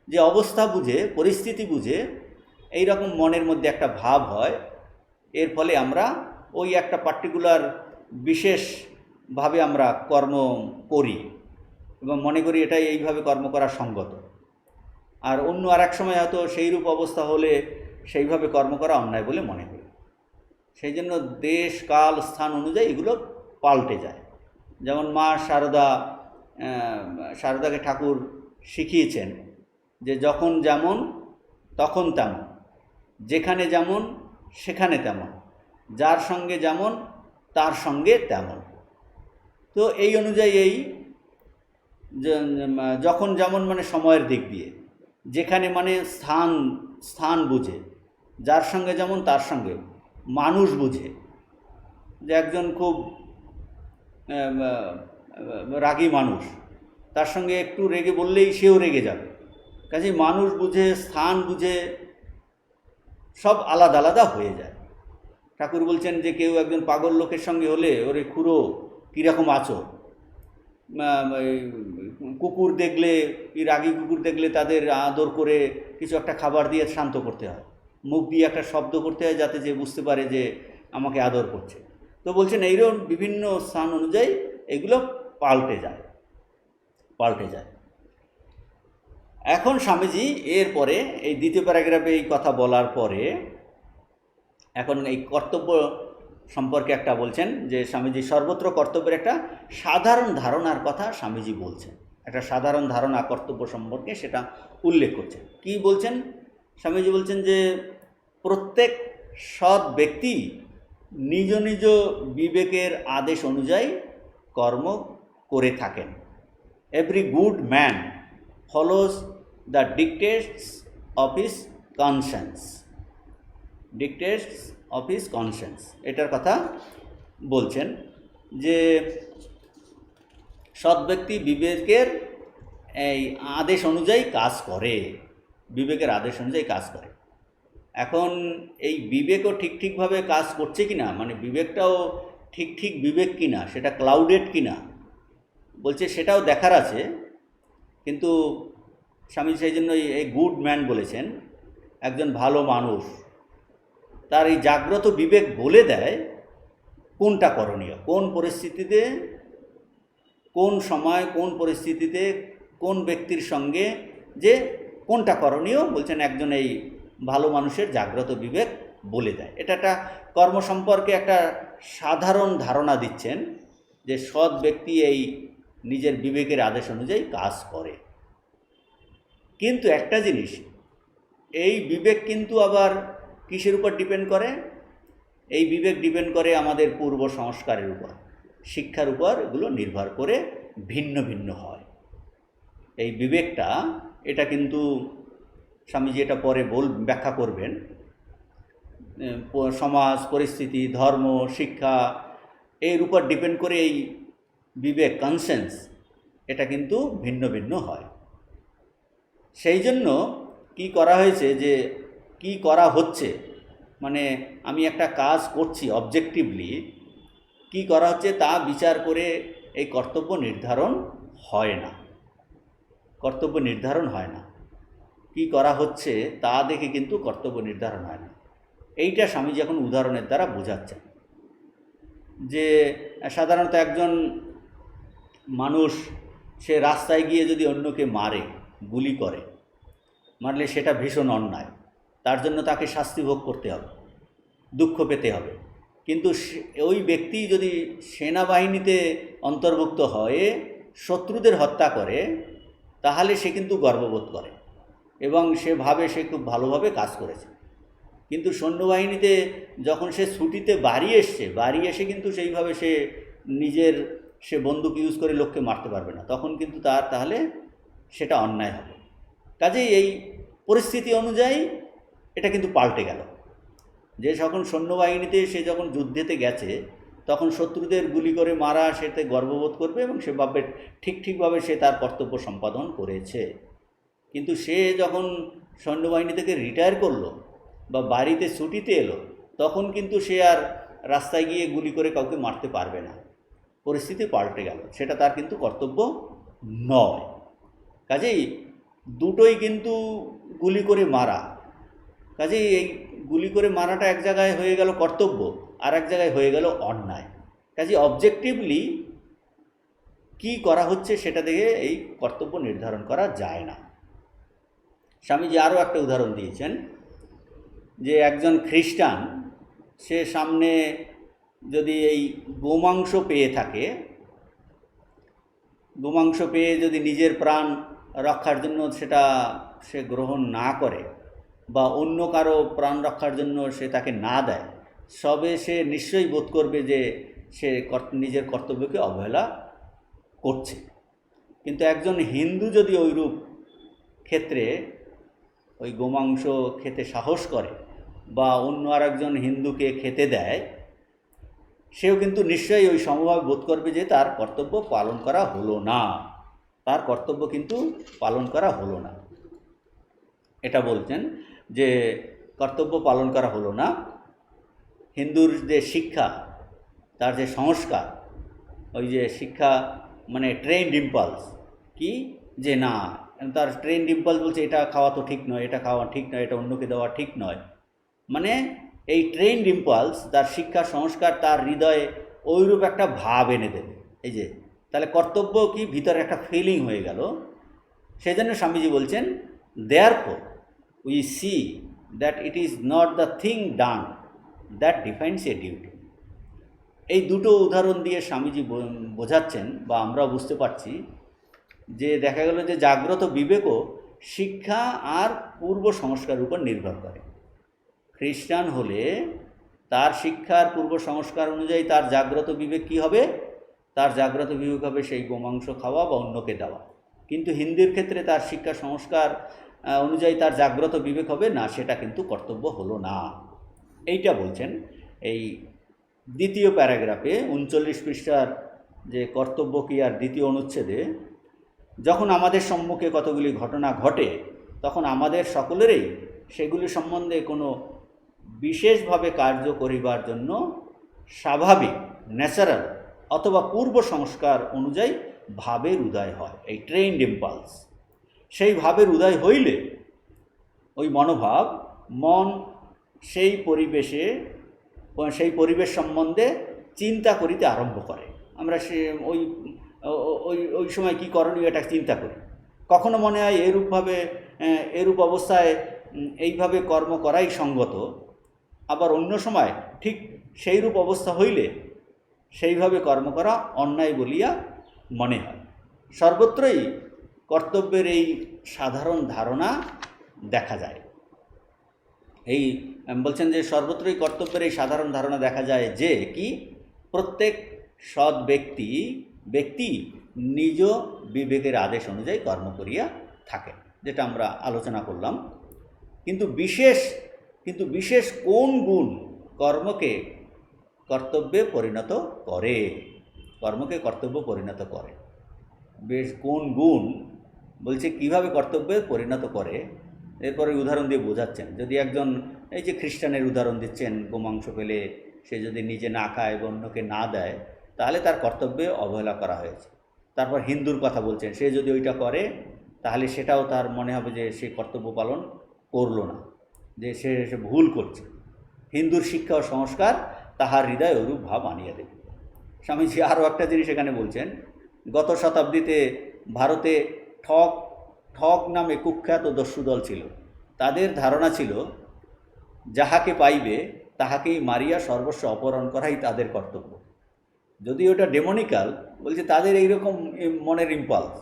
যে অবস্থা বুঝে, পরিস্থিতি বুঝে এই রকম মনের মধ্যে একটা ভাব হয়, এর ফলে আমরা ওই একটা পার্টিকুলার বিশেষভাবে আমরা কর্ম করি, এবং মনে করি এটাই এইভাবে কর্ম করা সঙ্গত। আর অন্য আর এক সময় হয়তো সেইরূপ অবস্থা হলে সেইভাবে কর্ম করা অন্যায় বলে মনে করি। সেই জন্য দেশ, কাল, স্থান অনুযায়ী এগুলো পাল্টে যায়। যেমন মা শারদাকে ঠাকুর শিখিয়েছেন যে যখন যেমন তখন তেমন, যেখানে যেমন সেখানে তেমন, যার সঙ্গে যেমন তার সঙ্গে তেমন। তো এই অনুযায়ী এই যখন যেমন মানে সময়ের দিক দিয়ে, যেখানে মানে স্থান বুঝে, যার সঙ্গে যেমন তার সঙ্গে, মানুষ বুঝে। যে একজন খুব রাগী মানুষ, তার সঙ্গে একটু রেগে বললেই সেও রেগে যাবে। কাজে মানুষ বুঝে, স্থান বুঝে, সব আলাদা আলাদা হয়ে যায়। ঠাকুর বলছেন যে কেউ একজন পাগল লোকের সঙ্গে হলে, ওরে খুড়ো কীরকম আছো, কুকুর দেখলে, রাগী কুকুর দেখলে তাদের আদর করে কিছু একটা খাবার দিয়ে শান্ত করতে হয়, মুখ দিয়ে একটা শব্দ করতে হয় যাতে যে বুঝতে পারে যে আমাকে আদর করছে। তো বলছেন এইরকম বিভিন্ন স্থান অনুযায়ী এগুলো পাল্টে যায়। এখন স্বামীজি এরপরে এই দ্বিতীয় প্যারাগ্রাফে এই কথা বলার পরে এখন এই কর্তব্য সম্পর্কে একটা বলছেন, যে স্বামীজি সর্বত্র কর্তব্যের একটা সাধারণ ধারণার কথা স্বামীজি বলছেন। একটা সাধারণ ধারণা কর্তব্য সম্পর্কে, সেটা উল্লেখ করছেন। কি বলছেন স্বামীজি? বলছেন যে প্রত্যেক সৎ ব্যক্তি নিজ নিজ বিবেকের আদেশ অনুযায়ী কর্ম করে থাকেন। Every good man follows the ডিকটেটস of his conscience. এটার কথা বলছেন যে সৎ ব্যক্তি বিবেকের এই আদেশ অনুযায়ী কাজ করে, এখন এই বিবেকও ঠিকভাবে কাজ করছে কিনা, মানে বিবেকটাও ঠিক বিবেক কিনা, সেটা ক্লাউডেড কিনা, বলছে সেটাও দেখার আছে। কিন্তু স্বামী সেই জন্য এই গুড ম্যান বলেছেন, একজন ভালো মানুষ, তার এই জাগ্রত বিবেক বলে দেয় কোনটা করণীয়, কোন পরিস্থিতিতে কোন সময় কোন পরিস্থিতিতে কোন ব্যক্তির সঙ্গে যে কোনটা করণীয়, বলছেন একজন এই ভালো মানুষের জাগ্রত বিবেক বলে দেয়। এটা একটা কর্ম সম্পর্কে একটা সাধারণ ধারণা দিচ্ছেন যে সৎ ব্যক্তি এই নিজের বিবেকের আদেশ অনুযায়ী কাজ করে। কিন্তু একটা জিনিস, এই বিবেক কিন্তু আবার কিসের উপর ডিপেন্ড করে? এই বিবেক ডিপেন্ড করে আমাদের পূর্ব সংস্কারের উপর, শিক্ষার উপর এগুলো নির্ভর করে ভিন্ন ভিন্ন হয়। এই বিবেকটা এটা কিন্তু স্বামীজি এটা পরে ব্যাখ্যা করবেন। সমাজ পরিস্থিতি, ধর্ম, শিক্ষা এর উপর ডিপেন্ড করে এই বিবেক, কনসেন্স, এটা কিন্তু ভিন্ন ভিন্ন হয়। সেই জন্য কি করা হয়েছে, যে কি করা হচ্ছে, মানে আমি একটা কাজ করছি অবজেক্টিভলি, কি করা হচ্ছে তা বিচার করে এই কর্তব্য নির্ধারণ হয় না। কর্তব্য নির্ধারণ হয় না, কি করা হচ্ছে তা দেখে কিন্তু কর্তব্য নির্ধারণ হয় না। এইটা স্বামীজি এখন উদাহরণের দ্বারা বোঝাচ্ছেন। যে সাধারণত একজন মানুষ সে রাস্তায় গিয়ে যদি অন্যকে মারে, গুলি করে, মারলে সেটা ভীষণ অন্যায়, তার জন্য তাকে শাস্তি ভোগ করতে হবে, দুঃখ পেতে হবে। কিন্তু ওই ব্যক্তি যদি সেনাবাহিনীতে অন্তর্ভুক্ত হয়ে শত্রুদের হত্যা করে, তাহলে সে কিন্তু গর্ববোধ করে এবং সে ভাবে সে খুব ভালোভাবে কাজ করেছে। কিন্তু সৈন্যবাহিনীতে যখন সে ছুটিতে বাড়ি এসে কিন্তু সেইভাবে সে বন্দুক ইউজ করে লোককে মারতে পারবে না, তখন কিন্তু তাহলে সেটা অন্যায় হবে। কাজেই এই পরিস্থিতি অনুযায়ী এটা কিন্তু পাল্টে গেল, যে যখন সৈন্যবাহিনীতে সে যখন যুদ্ধেতে গেছে, তখন শত্রুদের গুলি করে মারা সেতে গর্ববোধ করবে এবং সে ভাবে ঠিকভাবে সে তার কর্তব্য সম্পাদন করেছে। কিন্তু সে যখন সৈন্যবাহিনী থেকে রিটায়ার করলো বা বাড়িতে ছুটিতে এলো, তখন কিন্তু সে আর রাস্তায় গিয়ে গুলি করে কাউকে মারতে পারবে না, পরিস্থিতি পাল্টে গেল, সেটা তার কিন্তু কর্তব্য নয়। কাজেই দুটোই কিন্তু গুলি করে মারা, কাজেই এই গুলি করে মারাটা এক জায়গায় হয়ে গেল কর্তব্য, আর এক জায়গায় হয়ে গেল অন্যায়। কাজেই অবজেক্টিভলি কি করা হচ্ছে সেটা দেখে এই কর্তব্য নির্ধারণ করা যায় না। স্বামীজি আরও একটা উদাহরণ দিয়েছেন, যে একজন খ্রিস্টান সে সামনে যদি এই গোমাংস পেয়ে থাকে, গোমাংস পেয়ে যদি নিজের প্রাণ রক্ষার জন্য সেটা সে গ্রহণ না করে বা অন্য কারো প্রাণ রক্ষার জন্য সে তাকে না দেয়, সবে সে নিশ্চয়ই বোধ করবে যে সে নিজের কর্তব্যকে অবহেলা করছে। কিন্তু একজন হিন্দু যদি ওইরূপ ক্ষেত্রে ওই গোমাংস খেতে সাহস করে বা অন্য আরেকজন হিন্দুকে খেতে দেয়, সেও কিন্তু নিশ্চয়ই ওই সমভাবে বোধ করবে যে তার কর্তব্য পালন করা হলো না, তার কর্তব্য কিন্তু পালন করা হলো না। এটা বলছেন যে কর্তব্য পালন করা হলো না। হিন্দুর যে শিক্ষা, তার যে সংস্কার, ওই যে শিক্ষা মানে ট্রেন্ড ইম্পালস, কি যে না, তার ট্রেন্ড ইম্পালস বলছে এটা খাওয়া তো ঠিক নয়, এটা খাওয়া ঠিক নয়, এটা অন্যকে দেওয়া ঠিক নয়। মানে এই ট্রেন্ড ইম্পালস, তার শিক্ষা সংস্কার তার হৃদয়ে ওইরূপ একটা ভাব এনে দেবে। এই যে তাহলে কর্তব্য কি ভিতরে একটা ফিলিং হয়ে গেল। সেই জন্য স্বামীজি বলছেন, therefore we see that it is not the thing done that defines A duty. এই দুটো উদাহরণ দিয়ে স্বামীজি বোঝাচ্ছেন বা আমরাও বুঝতে পারছি যে দেখা গেল যে জাগ্রত বিবেকও শিক্ষা আর পূর্ব সংস্কারের উপর নির্ভর করে। খ্রিস্টান হলে তার শিক্ষার পূর্ব সংস্কার অনুযায়ী তার জাগ্রত বিবেক কী হবে? তার জাগ্রত বিবেক হবে সেই গোমাংস খাওয়া বা অন্যকে দেওয়া। কিন্তু হিন্দুর ক্ষেত্রে তার শিক্ষা সংস্কার অনুযায়ী তার জাগ্রত বিবেক হবে না, সেটা কিন্তু কর্তব্য হলো না। এইটা বলছেন এই দ্বিতীয় প্যারাগ্রাফে 39 পৃষ্ঠার যে কর্তব্য কি আর দ্বিতীয় অনুচ্ছেদে, যখন আমাদের সম্মুখে কতগুলি ঘটনা ঘটে, তখন আমাদের সকলেরই সেগুলি সম্বন্ধে কোনো বিশেষভাবে কার্য করিবার জন্য স্বাভাবিক, ন্যাচারাল অথবা পূর্ব সংস্কার অনুযায়ী ভাবের উদয় হয়, এই ট্রেন্ড ইম্পালস। সেই ভাবের উদয় হইলে ওই মনোভাব, মন সেই পরিবেশ সম্বন্ধে চিন্তা করিতে আরম্ভ করে। আমরা ওই ওই ওই সময় কী করণীয় এটা চিন্তা করি। কখনো মনে হয় এরূপভাবে এরূপ অবস্থায় এইভাবে কর্ম করাই সঙ্গত, আবার অন্য সময় ঠিক সেইরূপ অবস্থা হইলে সেইভাবে কর্ম করা অন্যায় বলিয়া মনে হয়। সর্বত্রই কর্তব্যের এই সাধারণ ধারণা দেখা যায়। এই বলছেন যে সর্বত্রই কর্তব্যের এই সাধারণ ধারণা দেখা যায় যে কি প্রত্যেক সৎ ব্যক্তি নিজ বিবেকের আদেশ অনুযায়ী কর্ম করিয়া থাকেন, যেটা আমরা আলোচনা করলাম। কিন্তু বিশেষ কোন গুণ কর্মকে কর্তব্যে পরিণত করে, বেশ কোন গুণ বলছে কিভাবে কর্তব্যে পরিণত করে, এরপরে উদাহরণ দিয়ে বোঝাচ্ছেন। যদি একজন, এই যে খ্রিস্টানের উদাহরণ দিচ্ছেন, গোমাংস পেলে সে যদি নিজে না খায় বা অন্যকে না দেয় তাহলে তার কর্তব্যে অবহেলা করা হয়েছে। তারপর হিন্দুর কথা বলছেন, সে যদি ওইটা করে তাহলে সেটাও তার মনে হবে যে সে কর্তব্য পালন করলো না, যে সে ভুল করছে। হিন্দুর শিক্ষা ও সংস্কার তাহার হৃদয় ওরূপ ভাব আনিয়া দেবে। স্বামীজি আরও একটা জিনিস এখানে বলছেন, গত শতাব্দীতে ভারতে ঠক নামে কুখ্যাত দস্যুদল ছিল। তাদের ধারণা ছিল যাহাকে পাইবে তাহাকেই মারিয়া সর্বস্ব অপহরণ করাই তাদের কর্তব্য। যদি ওটা ডেমনিক্যাল, বলছে তাদের এইরকম মনের ইম্পালস,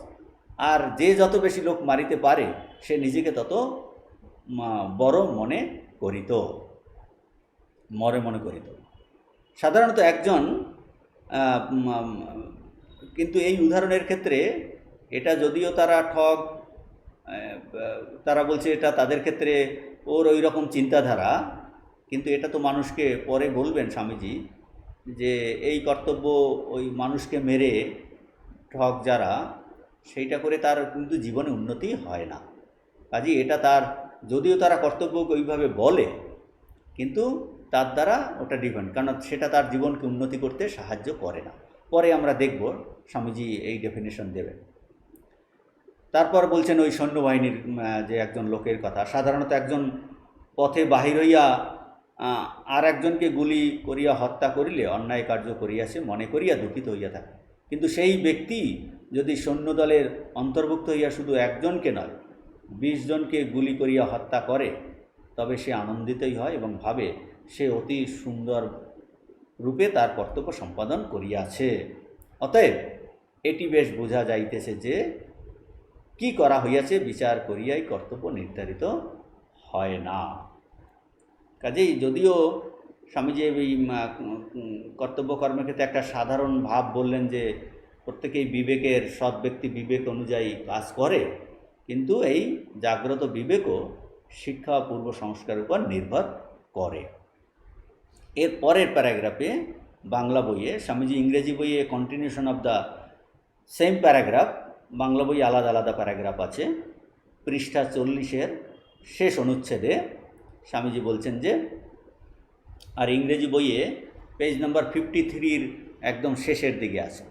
আর যে যত বেশি লোক মারিতে পারে সে নিজেকে তত বড় মনে করিত। সাধারণত একজন, কিন্তু এই উদাহরণের ক্ষেত্রে এটা যদিও তারা বলছে এটা তাদের ক্ষেত্রে ওর ওই রকম চিন্তাধারা, কিন্তু এটা তো মানুষকে পরে বলবেন স্বামীজি যে এই কর্তব্য ওই মানুষকে মেরে ঠক যারা, সেইটা করে তার কিন্তু জীবনে উন্নতি হয় না। কাজেই এটা তার, যদিও তারা কর্তব্যকে ওইভাবে বলে, কিন্তু তার দ্বারা ওটা ডিপেন্ড, কারণ সেটা তার জীবনকে উন্নতি করতে সাহায্য করে না। পরে আমরা দেখব স্বামীজি এই ডেফিনেশন দেবেন। তারপর বলছেন ওই সৈন্যবাহিনীর যে একজন লোকের কথা, সাধারণত একজন পথে বাহির হইয়া আর একজনকে গুলি করিয়া হত্যা করিলে অন্যায় কার্য করিয়াছে মনে করিয়া দুঃখিত হইয়া থাকে। কিন্তু সেই ব্যক্তি যদি সৈন্যদলের অন্তর্ভুক্ত হইয়া শুধু একজনকে নয় 20 জনকে গুলি করিয়া হত্যা করে, তবে সে আনন্দিতই হয় এবং ভাবে সে অতি সুন্দর রূপে তার কর্তব্য সম্পাদন করিয়াছে। অতএব এটি বেশ বোঝা যাইতেছে যে কি করা হইয়াছে বিচার করিয়াই কর্তব্য নির্ধারিত হয় না। কাজেই যদিও স্বামীজি এই কর্তব্য কর্মের ক্ষেত্রে একটা সাধারণ ভাব বললেন যে প্রত্যেকেই বিবেকের, সৎ ব্যক্তি বিবেক অনুযায়ী কাজ করে, কিন্তু এই জাগ্রত বিবেকও শিক্ষা পূর্ব সংস্কারের উপর নির্ভর করে। এর পরের প্যারাগ্রাফে বাংলা বইয়ে, স্বামীজি ইংরেজি বইয়ে continuation of the same paragraph, Bangla বই আলাদা আলাদা প্যারাগ্রাফ আছে। পৃষ্ঠা 40-এর শেষ অনুচ্ছেদে স্বামীজি বলছেন যে, আর ইংরেজি বইয়ে পেজ নাম্বার 53-র একদম শেষের দিকে আছে।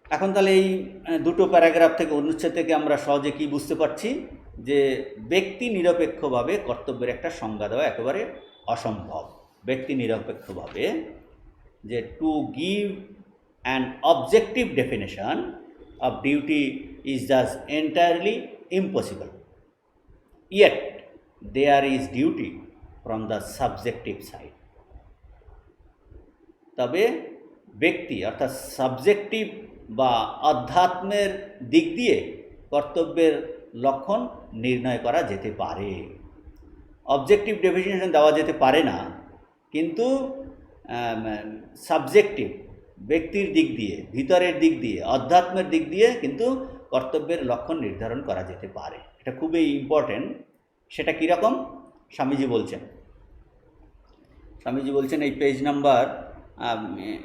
এখন তাহলে এই দুটো প্যারাগ্রাফ থেকে, অনুচ্ছেদ থেকে আমরা সহজে কি বুঝতে পারছি যে ব্যক্তি নিরপেক্ষভাবে কর্তব্যের একটা সংজ্ঞা দেওয়া একেবারে অসম্ভব। ব্যক্তি নিরপেক্ষভাবে যে to give an objective definition of duty is just entirely impossible, yet there is duty from the subjective side. তবে ব্যক্তি অর্থাৎ সাবজেক্টিভ বা আধ্যাত্মের দিক দিয়ে কর্তব্যের লক্ষণ নির্ণয় করা যেতে পারে। অবজেক্টিভ ডেফিনেশন দেওয়া যেতে পারে না, কিন্তু সাবজেক্টিভ ব্যক্তির দিক দিয়ে, ভিতরের দিক দিয়ে, অধ্যাত্মের দিক দিয়ে কিন্তু কর্তব্যের লক্ষণ নির্ধারণ করা যেতে পারে। এটা খুবই ইম্পর্টেন্ট। সেটা কীরকম স্বামীজি বলছেন এই পেজ নাম্বার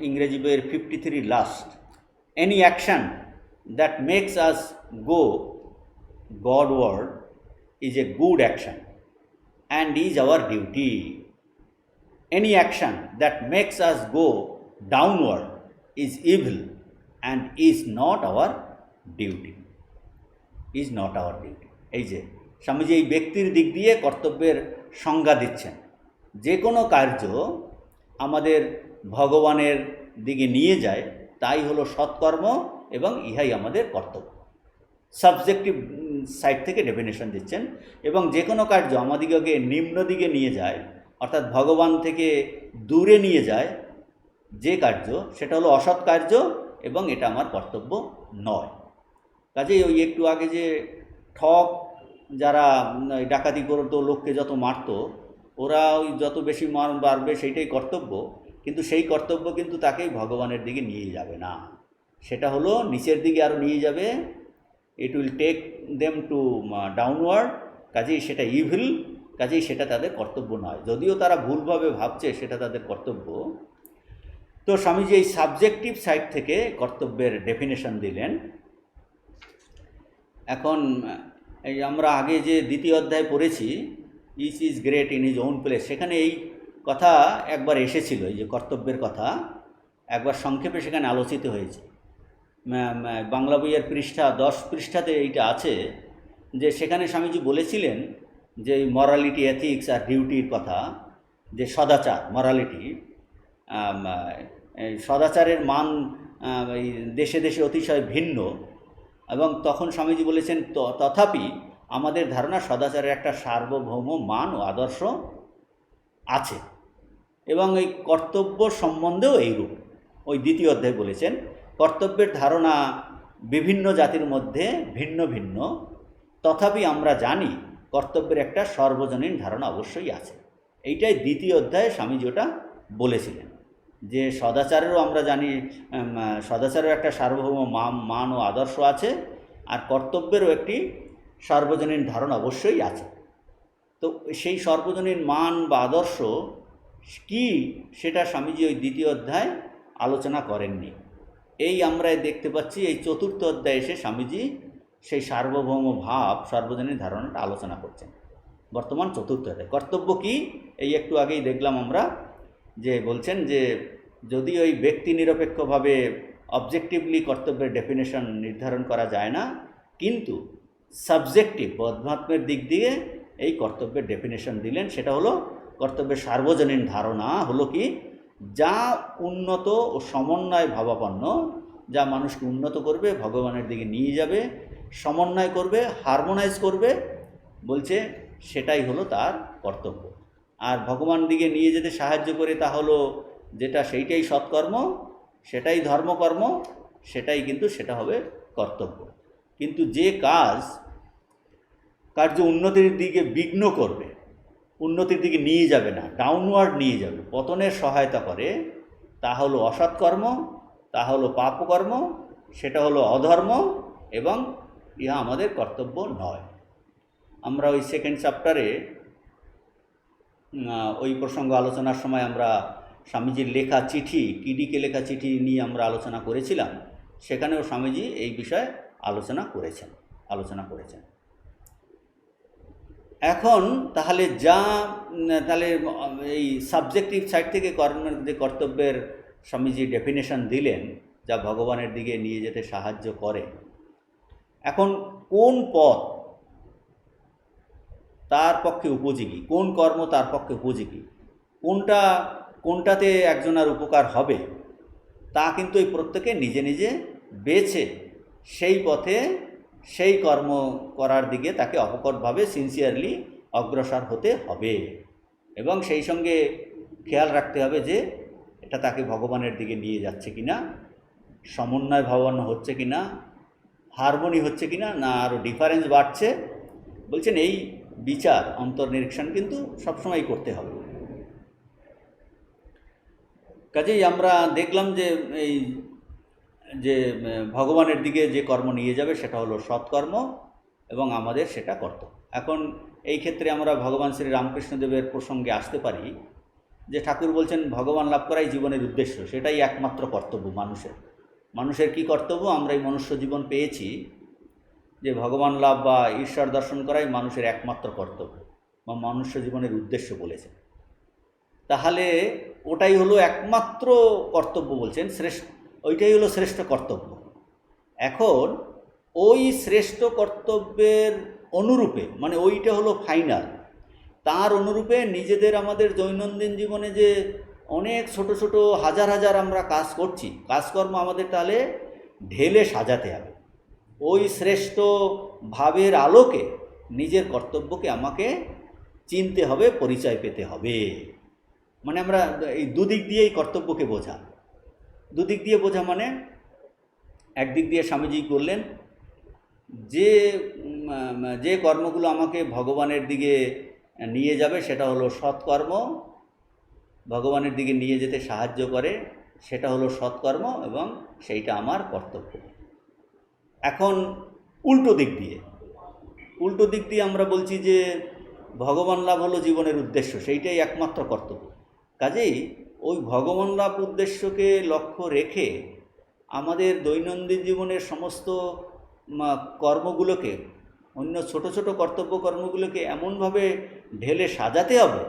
ইংরেজি বইয়ের 53 last, any action that makes us go Godward is a good action and is our duty. Any action that makes us go downward is evil and is not our duty. এই যে স্বামীজি এই ব্যক্তির দিক দিয়ে কর্তব্যের সংজ্ঞা দিচ্ছেন। যে কোনো কার্য আমাদের ভগবানের দিকে নিয়ে যায় তাই হলো সৎকর্ম এবং ইহাই আমাদের কর্তব্য। সাবজেক্টিভ সাইড থেকে ডেফিনেশন দিচ্ছেন, এবং যে কোনো কার্য আমাদিগকে নিম্ন দিকে নিয়ে যায়, অর্থাৎ ভগবান থেকে দূরে নিয়ে যায় যে কার্য, সেটা হলো অসৎ কার্য এবং এটা আমার কর্তব্য নয়। কাজেই ওই একটু আগে যে ঠক যারা ডাকাতি করতো, লোককে যত মারতো, ওরা ওই যত বেশি মান বাড়বে সেইটাই কর্তব্য, কিন্তু সেই কর্তব্য কিন্তু তাকেই ভগবানের দিকে নিয়ে যাবে না, সেটা হলো নিচের দিকে আরও নিয়ে যাবে। It will take them to downward. কাজেই সেটা ইভিল, কাজেই সেটা তাদের কর্তব্য নয়, যদিও তারা ভুলভাবে ভাবছে সেটা তাদের কর্তব্য। তো স্বামীজি এই সাবজেক্টিভ সাইড থেকে কর্তব্যের ডেফিনেশন দিলেন। এখন এই আমরা আগে যে দ্বিতীয় অধ্যায় পড়েছি, each is great in his own place, সেখানে এই কথা একবার এসেছিল, এই যে কর্তব্যের কথা একবার সংক্ষেপে সেখানে আলোচিত হয়েছে। বাংলা বইয়ের পৃষ্ঠা 10 পৃষ্ঠাতে এইটা আছে, যে সেখানে স্বামীজি বলেছিলেন যে এই মরালিটি, এথিক্স আর ডিউটির কথা, যে সদাচার, মরালিটি, সদাচারের মান এই দেশে দেশে অতিশয় ভিন্ন, এবং তখন স্বামীজি বলেছেন তথাপি আমাদের ধারণা সদাচারের একটা সার্বভৌম মান ও আদর্শ আছে, এবং এই কর্তব্য সম্বন্ধেও এইরূপ। ওই দ্বিতীয় অধ্যায়ে বলেছেন কর্তব্যের ধারণা বিভিন্ন জাতির মধ্যে ভিন্ন ভিন্ন, তথাপি আমরা জানি কর্তব্যের একটা সর্বজনীন ধারণা অবশ্যই আছে। এইটাই দ্বিতীয় অধ্যায়ে স্বামীজি ওটা বলেছিলেন, যে সদাচারেরও আমরা জানি, সদাচারের একটা সার্বভৌম মান ও আদর্শ আছে, আর কর্তব্যেরও একটি সর্বজনীন ধারণা অবশ্যই আছে। তো সেই সর্বজনীন মান বা আদর্শ কি, সেটা স্বামীজি ওই দ্বিতীয় অধ্যায় আলোচনা করেননি। এই আমরা দেখতে পাচ্ছি এই চতুর্থ অধ্যায়ে এসে স্বামীজি সেই সার্বভৌম ভাব, সর্বজনীন ধারণাটা আলোচনা করছেন। বর্তমান চতুর্থ অধ্যায় কর্তব্য কি, এই একটু আগেই দেখলাম আমরা, যে বলছেন যে যদি ওই ব্যক্তি নিরপেক্ষভাবে অবজেক্টিভলি কর্তব্যের ডেফিনেশন নির্ধারণ করা যায় না, কিন্তু সাবজেক্টিভ অধ্যাত্মের দিক দিয়ে এই কর্তব্যের ডেফিনেশন দিলেন। সেটা হলো কর্তব্যের সার্বজনীন ধারণা হলো কি, যা উন্নত ও সমন্বয় ভাবাপন্ন, যা মানুষকে উন্নত করবে, ভগবানের দিকে নিয়ে যাবে, সমন্বয় করবে, হারমোনাইজ করবে, বলছে সেটাই হলো তার কর্তব্য। আর ভগবান দিকে নিয়ে যেতে সাহায্য করে তা হলো যেটা, সেইটাই সৎকর্ম, সেটাই ধর্মকর্ম, সেটাই কিন্তু সেটা হবে কর্তব্য। কিন্তু যে কার্য উন্নতির দিকে বিঘ্ন করবে, উন্নতির দিকে নিয়ে যাবে না, ডাউনওয়ার্ড নিয়ে যাবে, পতনের সহায়তা করে, তা হলো অসৎকর্ম, তা হলো পাপকর্ম, সেটা হলো অধর্ম, এবং ইহা আমাদের কর্তব্য নয়। আমরা ওই সেকেন্ড চ্যাপ্টারে ওই প্রসঙ্গ আলোচনার সময় আমরা স্বামীজির লেখা চিঠি, কিডিকে লেখা চিঠি নিয়ে আমরা আলোচনা করেছিলাম। সেখানেও স্বামীজি এই বিষয়ে আলোচনা করেছেন। এখন তাহলে এই সাবজেক্টিভ সাইড থেকে কর্তব্যের স্বামীজি ডেফিনেশন দিলেন, যা ভগবানের দিকে নিয়ে যেতে সাহায্য করে। এখন কোন পথ তার পক্ষে উপযোগী, কোন কর্ম তার পক্ষে উপযোগী, কোনটাতে একজনের উপকার হবে, তা কিন্তু এই প্রত্যেকে নিজে নিজে বেছে সেই পথে, সেই কর্ম করার দিকে তাকে অকপটভাবে সিনসিয়ারলি অগ্রসর হতে হবে, এবং সেই সঙ্গে খেয়াল রাখতে হবে যে এটা তাকে ভগবানের দিকে নিয়ে যাচ্ছে কিনা, সমন্বয় ভাবাপন্ন হচ্ছে কিনা, হারমোনি হচ্ছে কিনা, না আরও ডিফারেন্স বাড়ছে। বলছেন এই বিচার, অন্তর্নিরীক্ষণ কিন্তু সবসময় করতে হবে। কাজেই আমরা দেখলাম যে এই যে ভগবানের দিকে যে কর্ম নিয়ে যাবে সেটা হলো সৎকর্ম, এবং আমাদের সেটা কর্তব্য। এখন এই ক্ষেত্রে আমরা ভগবান শ্রী রামকৃষ্ণদেবের প্রসঙ্গে আসতে পারি, যে ঠাকুর বলছেন ভগবান লাভ করাই জীবনের উদ্দেশ্য, সেটাই একমাত্র কর্তব্য মানুষের কি কর্তব্য? আমরা এই মনুষ্য জীবন পেয়েছি, যে ভগবান লাভ বা ঈশ্বর দর্শন করাই মানুষের একমাত্র কর্তব্য বা মনুষ্য জীবনের উদ্দেশ্য বলেছেন। তাহলে ওটাই হলো একমাত্র কর্তব্য বলছেন, ওইটাই হলো শ্রেষ্ঠ কর্তব্য। এখন ওই শ্রেষ্ঠ কর্তব্যের অনুরূপে, মানে ওইটা হলো ফাইনাল, তার অনুরূপে নিজেদের আমাদের দৈনন্দিন জীবনে যে অনেক ছোট ছোট হাজার হাজার আমরা কাজ করছি, কাজকর্ম আমাদের তাহলে ঢেলে সাজাতে হবে। ওই শ্রেষ্ঠ ভাবের আলোকে নিজের কর্তব্যকে আমাকে চিনতে হবে, পরিচয় পেতে হবে। মানে আমরা এই দুদিক দিয়ে এই কর্তব্যকে বোঝা। দুদিক দিয়ে বোঝা মানে একদিক দিয়ে স্বামীজি বললেন যে যে কর্মগুলো আমাকে ভগবানের দিকে নিয়ে যাবে সেটা হলো সৎকর্ম, ভগবানের দিকে নিয়ে যেতে সাহায্য করে সেটা হলো সৎকর্ম, এবং সেইটা আমার কর্তব্য। এখন উল্টো দিক দিয়ে আমরা বলছি যে ভগবান লাভ হলো জীবনের উদ্দেশ্য, সেইটাই একমাত্র কর্তব্য। কাজেই ওই ভগবান লাভ উদ্দেশ্যকে লক্ষ্য রেখে আমাদের দৈনন্দিন জীবনের সমস্ত কর্মগুলোকে, অন্য ছোট ছোট কর্তব্য কর্মগুলোকে এমনভাবে ঢেলে সাজাতে হবে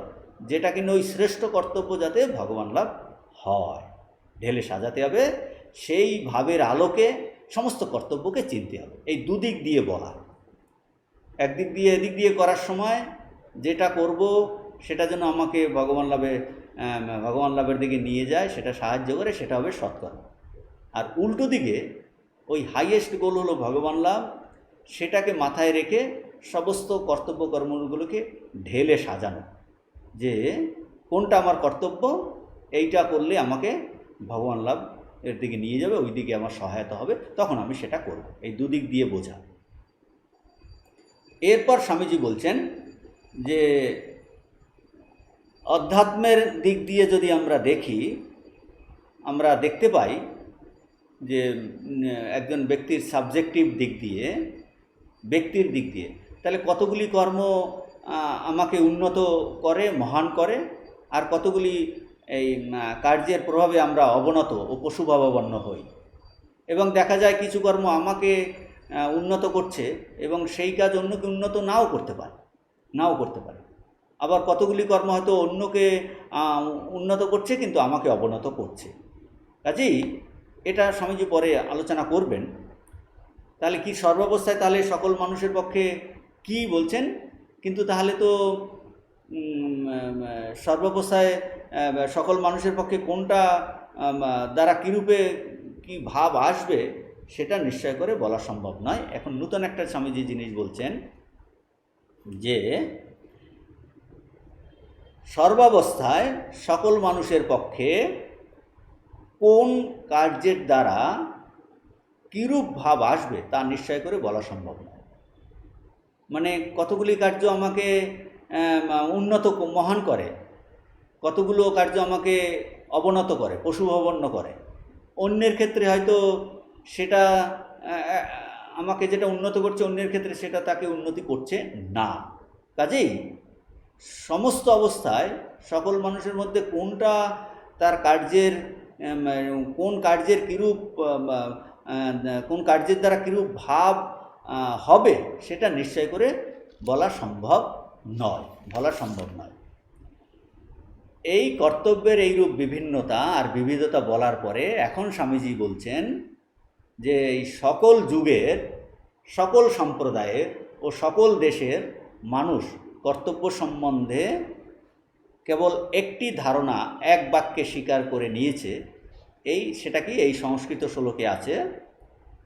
যেটা কিনা ওই শ্রেষ্ঠ কর্তব্য যাতে ভগবান লাভ হয়, ঢেলে সাজাতে হবে। সেই ভাবের আলোকে সমস্ত কর্তব্যকে চিনতে হবে। এই দুদিক দিয়ে বলা, একদিক দিয়ে এদিক দিয়ে করার সময় যেটা করব সেটা যেন আমাকে ভগবান লাভের দিকে নিয়ে যায়, সেটা সাহায্য করে, সেটা হবে সৎকর্ম। আর উল্টো দিকে ওই হাইয়েস্ট গোল হলো ভগবান লাভ, সেটাকে মাথায় রেখে সমস্ত কর্তব্য কর্মগুলোকে ঢেলে সাজানো, যে কোনটা আমার কর্তব্য, এইটা করলে আমাকে ভগবান লাভ এর দিকে নিয়ে যাবে, ওই দিকে আমার সহায়তা হবে, তখন আমি সেটা করব। এই দুদিক দিয়ে বোঝা। এরপর স্বামীজি বলছেন যে অধ্যাত্মের দিক দিয়ে যদি আমরা দেখি, আমরা দেখতে পাই যে একজন ব্যক্তির সাবজেক্টিভ দিক দিয়ে, ব্যক্তির দিক দিয়ে, তাহলে কতগুলি কর্ম আমাকে উন্নত করে, মহান করে, আর কতগুলি এই কার্যের প্রভাবে আমরা অবনত ও পশুভাবাপন্ন হই। এবং দেখা যায় কিছু কর্ম আমাকে উন্নত করছে এবং সেই কাজ অন্যকে উন্নত নাও করতে পারে। আবার কতগুলি কর্ম হয়তো অন্যকে উন্নত করছে কিন্তু আমাকে অবনত করছে। কাজেই এটা স্বামীজি পরে আলোচনা করবেন। তাহলে কি সর্বাবস্থায় তাহলে সকল মানুষের পক্ষে কি বলছেন, কিন্তু তাহলে তো সর্বাবস্থায় সকল মানুষের পক্ষে কোনটা দ্বারা কীরূপে কি ভাব আসবে সেটা নিশ্চয় করে বলা সম্ভব নয়। এখন নূতন একটা স্বামীজি জিনিস বলছেন যে সর্বাবস্থায় সকল মানুষের পক্ষে কোন কার্যের দ্বারা কীরূপ ভাব আসবে তা নিশ্চয় করে বলা সম্ভব নয়। মানে কতগুলি কার্য আমাকে উন্নত মহান করে, কতগুলো কার্য আমাকে অবনত করে, পশুভাবাপন্ন করে। অন্যের ক্ষেত্রে হয়তো সেটা আমাকে যেটা উন্নত করছে, অন্যের ক্ষেত্রে সেটা তাকে উন্নতি করছে না। কাজেই সমস্ত অবস্থায় সকল মানুষের মধ্যে কোনটা তার কার্যের, কোন কার্যের কীরূপ, কোন কার্যের দ্বারা কীরূপ ভাব হবে সেটা নিশ্চয় করে বলা সম্ভব নয়। এই কর্তব্যের এইরূপ বিভিন্নতা আর বিবিধতা বলার পরে এখন স্বামীজি বলছেন যে এই সকল যুগের, সকল সম্প্রদায়ের ও সকল দেশের মানুষ কর্তব্য সম্বন্ধে কেবল একটি ধারণা এক বাক্যে স্বীকার করে নিয়েছে। সেটা কি এই সংস্কৃত শ্লোকে আছে,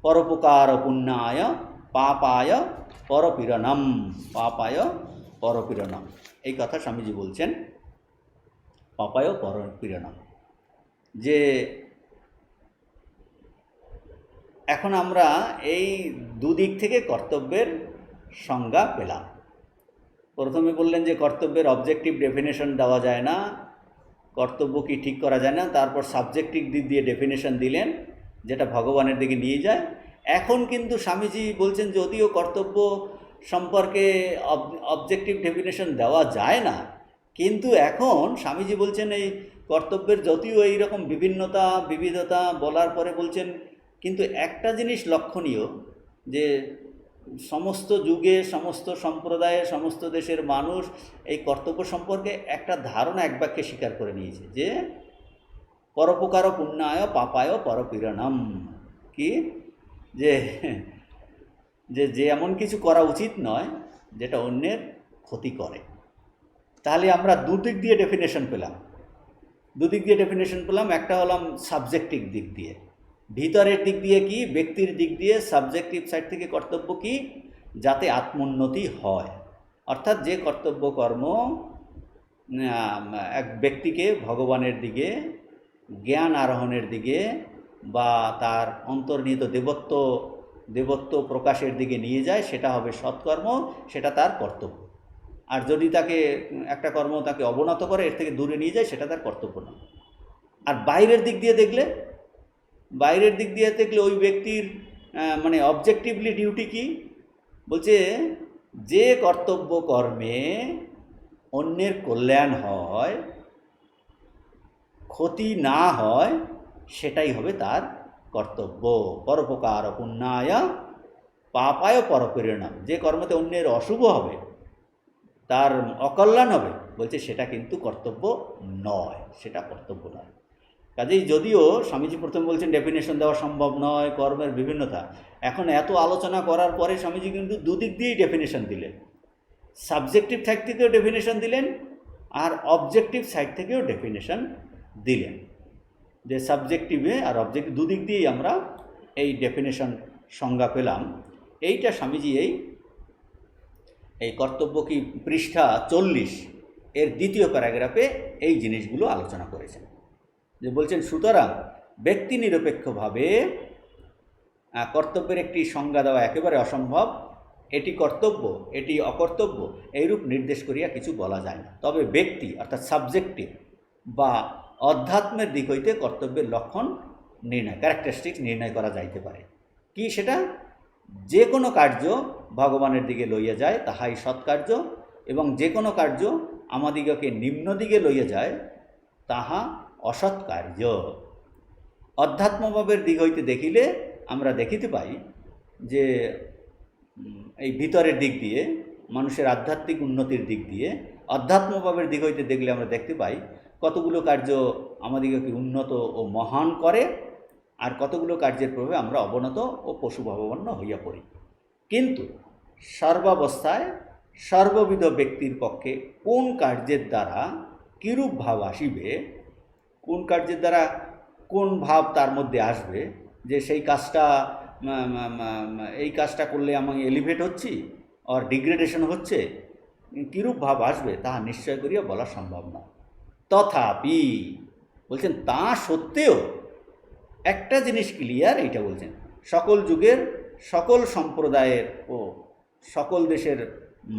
পরোপকার পুণ্যায় পাপায় পরপীড়নম। এই কথা স্বামীজি বলছেন, পাপায় পরপীড়নম। যে এখন আমরা এই দুদিক থেকে কর্তব্যের সংজ্ঞা পেলাম। প্রথমে বললেন যে কর্তব্যের অবজেক্টিভ ডেফিনেশন দেওয়া যায় না, কর্তব্য কি ঠিক করা যায় না। তারপর সাবজেক্টিভ দিক দিয়ে ডেফিনেশন দিলেন যেটা ভগবানের দিকে নিয়ে যায়। এখন কিন্তু স্বামীজি বলছেন যদিও কর্তব্য সম্পর্কে অবজেক্টিভ ডেফিনেশন দেওয়া যায় না, কিন্তু এখন স্বামীজি বলছেন এই কর্তব্যের যদিও এইরকম বিবিধতা বলার পরে বলছেন কিন্তু একটা জিনিস লক্ষণীয়, যে সমস্ত যুগে, সমস্ত সম্প্রদায়ে, সমস্ত দেশের মানুষ এই কর্তব্য সম্পর্কে একটা ধারণা এক বাক্যে স্বীকার করে নিয়েছে, যে পরোপকার পুণ্যায় পাপায় পরপীড়নম। কি যে যে এমন কিছু করা উচিত নয় যেটা অন্যের ক্ষতি করে। তাহলে আমরা দুদিক দিয়ে ডেফিনেশন পেলাম, দুদিক দিয়ে ডেফিনেশন পেলাম। একটা হলাম সাবজেক্টিভ দিক দিয়ে, ভিতরের দিক দিয়ে কি, ব্যক্তির দিক দিয়ে সাবজেক্টিভ সাইড থেকে কর্তব্য কি, যাতে আত্মোন্নতি হয়, অর্থাৎ যে কর্তব্য কর্ম এক ব্যক্তিকে ভগবানের দিকে, জ্ঞান আরোহণের দিকে বা তার অন্তর্নিহিত দেবত্ব প্রকাশের দিকে নিয়ে যায়, সেটা হবে সৎকর্ম, সেটা তার কর্তব্য। আর যদি তাকে একটা কর্ম তাকে অবনত করে, এর থেকে দূরে নিয়ে যায়, সেটা তার কর্তব্য না। আর বাইরের দিক দিয়ে দেখলে ওই ব্যক্তির মানে অবজেক্টিভলি ডিউটি কি বলছে, যে কর্তব্য কর্মে অন্যের কল্যাণ হয়, ক্ষতি না হয়, সেটাই হবে তার কর্তব্য। পরোপকার পুণ্যায় পাপায় পরপরিণাম, যে কর্মতে অন্যের অশুভ হবে, তার অকল্যাণ হবে, বলছে সেটা কিন্তু কর্তব্য নয়, সেটা কর্তব্য নয়। কাজেই যদিও স্বামীজি প্রথম বলছেন ডেফিনেশন দেওয়া সম্ভব নয় কর্মের বিভিন্নতা, এখন এত আলোচনা করার পরে স্বামীজি কিন্তু দুদিক দিয়েই ডেফিনেশন দিলেন। সাবজেক্টিভ সাইড থেকেও ডেফিনেশন দিলেন, আর অবজেক্টিভ সাইড থেকেও ডেফিনেশন দিলেন। যে সাবজেক্টিভে আর অবজেক্টিভ দুদিক দিয়েই আমরা এই ডেফিনেশন সংজ্ঞা পেলাম। এইটা স্বামীজি এই কর্তব্য কি পৃষ্ঠা 40 এর দ্বিতীয় প্যারাগ্রাফে এই জিনিসগুলো আলোচনা করেছেন। যে বলছেন, সুতরাং ব্যক্তি নিরপেক্ষভাবে কর্তব্যের একটি সংজ্ঞা দেওয়া একেবারে অসম্ভব। এটি কর্তব্য, এটি অকর্তব্য, এইরূপ নির্দেশ করিয়া কিছু বলা যায় না। তবে ব্যক্তি অর্থাৎ সাবজেক্টিভ বা অধ্যাত্মের দিক হইতে কর্তব্যের লক্ষণ নির্ণয়, ক্যারেক্টারিস্টিক্স নির্ণয় করা যাইতে পারে। কি সেটা? যে কোনো কার্য ভগবানের দিকে লইয়া যায় তাহাই সৎকার্য, এবং যে কোনো কার্য আমাদিগকে নিম্ন দিকে লইয়া যায় তাহা অসৎ কার্য। অধ্যাত্মভাবের দিক হইতে দেখিলে আমরা দেখিতে পাই যে এই ভিতরের দিক দিয়ে, মানুষের আধ্যাত্মিক উন্নতির দিক দিয়ে অধ্যাত্মভাবের দিক হইতে দেখলে আমরা দেখতে পাই কতগুলো কার্য আমাদিগকে উন্নত ও মহান করে, আর কতগুলো কার্যের প্রভাবে আমরা অবনত ও পশুভাবাপন্ন হইয়া পড়ি। কিন্তু সর্বাবস্থায় সর্ববিধ ব্যক্তির পক্ষে কোন কার্যের দ্বারা কিরূপ ভাব আসিবে, কোন কার্যের দ্বারা কোন ভাব তার মধ্যে আসবে, যে সেই কাজটা এই কাজটা করলে আমি এলিভেট হচ্ছি আর ডিগ্রেডেশন হচ্ছে, কিরূপ ভাব আসবে তাহা নিশ্চয় করিয়া বলা সম্ভব না। তথাপি বলছেন, তা সত্ত্বেও একটা জিনিস ক্লিয়ার, এইটা বলছেন, সকল যুগের সকল সম্প্রদায়ের ও সকল দেশের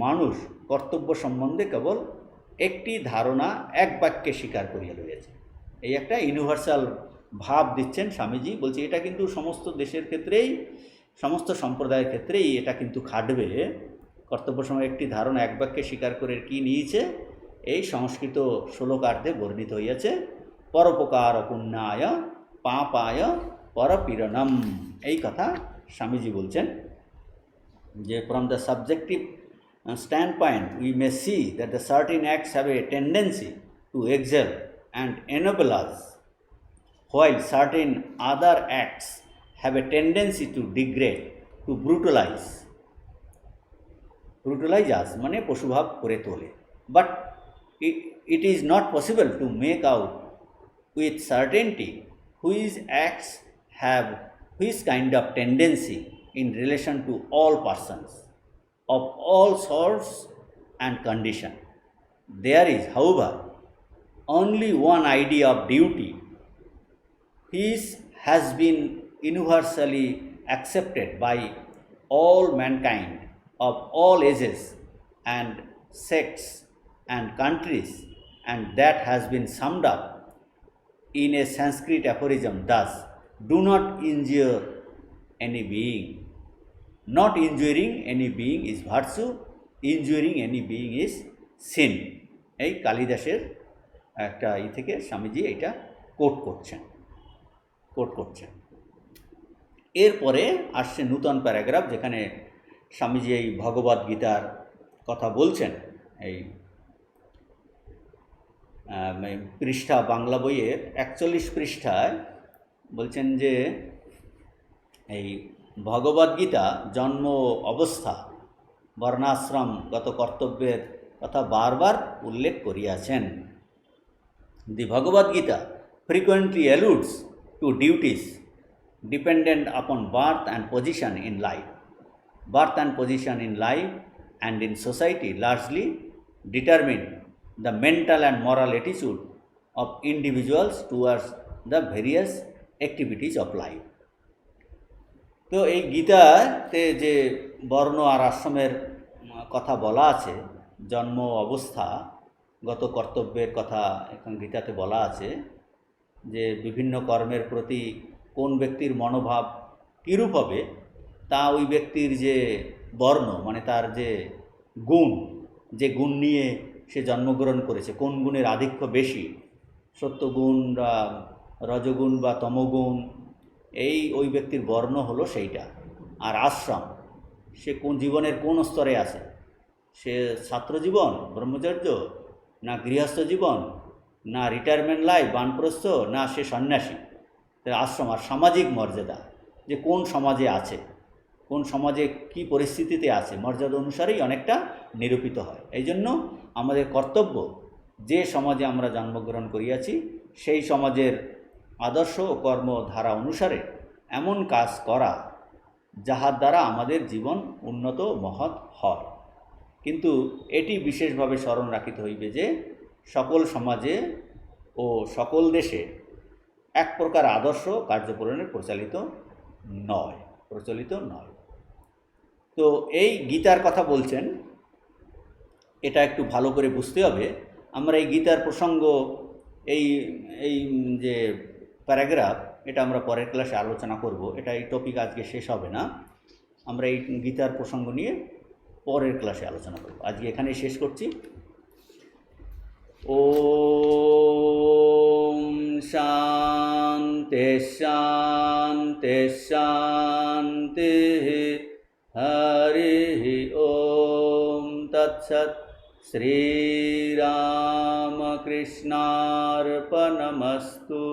মানুষ কর্তব্য সম্বন্ধে কেবল একটি ধারণা এক বাক্যে স্বীকার করিয়া লইয়াছে। এই একটা ইউনিভার্সাল ভাব দিচ্ছেন স্বামীজি। বলছে এটা কিন্তু সমস্ত দেশের ক্ষেত্রেই, সমস্ত সম্প্রদায়ের ক্ষেত্রেই এটা কিন্তু খাটবে। কর্তব্য সময় একটি ধারণা এক বাক্যে স্বীকার করে কি নিয়েছে, এই সংস্কৃত শ্লোকার্থে বর্ণিত হইয়াছে, পরোপকার পুণ্যায় পাপায় পরপীড়নম। এই কথা স্বামীজি বলছেন যে from the subjective standpoint we may see that the certain acts have a tendency to excel and ennoble us, while certain other acts have a tendency to degrade, to brutalize us, মানে পশুভাব করে তোলে। But it is not possible to make out with certainty which acts have which kind of tendency in relation to all persons of all sorts and condition. There is, however, only one idea of duty which has been universally accepted by all mankind of all ages and sects and countries, and that has been summed up in a Sanskrit aphorism thus: do not injure any being. Not injuring any being is virtue, injuring any being is sin. এই কালিদাসের একটা থেকে স্বামীজি এইটা coat করছেন। এরপরে আসছে নূতন paragraph, যেখানে স্বামীজি এই ভগবদ গীতার কথা বলছেন। এই পৃষ্ঠা, বাংলা বইয়ের 41 পৃষ্ঠায় বলছেন যে এই ভগবদ্গীতা জন্ম অবস্থা বর্ণাশ্রমগত কর্তব্যের কথা বারবার উল্লেখ করিয়াছেন। The Bhagavad Gita frequently alludes to duties dependent upon birth and position in life. Birth and position in life and in society largely determine the mental and moral attitude of individuals towards the various activities of life. তো এই গীতাতে যে বর্ণ আর আশ্রমের কথা বলা আছে, জন্ম অবস্থাগত কর্তব্যের কথা এখন গীতাতে বলা আছে, যে বিভিন্ন কর্মের প্রতি কোন ব্যক্তির মনোভাব কীরূপ হবে তা ওই ব্যক্তির যে বর্ণ মানে তার যে গুণ, যে গুণ নিয়ে সে জন্মগ্রহণ করেছে, কোন গুণের আধিক্য বেশি, সত্যগুণ বা রজগুণ বা তমগুণ, এই ওই ব্যক্তির বর্ণ হলো সেইটা। আর আশ্রম, সে কোন জীবনের কোন স্তরে আছে, সে ছাত্র জীবন ব্রহ্মচর্য, না গৃহস্থ জীবন, না রিটায়ারমেন্ট লাইফ বানপ্রস্থ, না সে সন্ন্যাসী। আশ্রম আর সামাজিক মর্যাদা, যে কোন সমাজে আছে, কোন সমাজে কি পরিস্থিতিতে আছে, মর্যাদা অনুসারেই অনেকটা নিরূপিত হয়। এই জন্য আমাদের কর্তব্য, যে সমাজে আমরা জন্মগ্রহণ করিয়াছি সেই সমাজের আদর্শ ও কর্মধারা অনুসারে এমন কাজ করা যাহার দ্বারা আমাদের জীবন উন্নত মহৎ হয়। কিন্তু এটি বিশেষভাবে স্মরণ রাখিতে হইবে যে সকল সমাজে ও সকল দেশে এক প্রকার আদর্শ কার্যপ্রণালী প্রচলিত নয়। তো এই গীতার কথা বলছেন, এটা একটু ভালো করে বুঝতে হবে। আমরা এই গীতার প্রসঙ্গ, এই এই যে প্যারাগ্রাফ, এটা আমরা পরের ক্লাসে আলোচনা করব। এটা এই টপিক আজকে শেষ হবে না, আমরা এই গীতার প্রসঙ্গ নিয়ে পরের ক্লাসে আলোচনা করব। আজকে এখানেই শেষ করছি। ওম শান্তি শান্তি শান্তি, হরি ওম তৎসৎ। শ্রীরামকৃষ্ণার্পণমস্তু।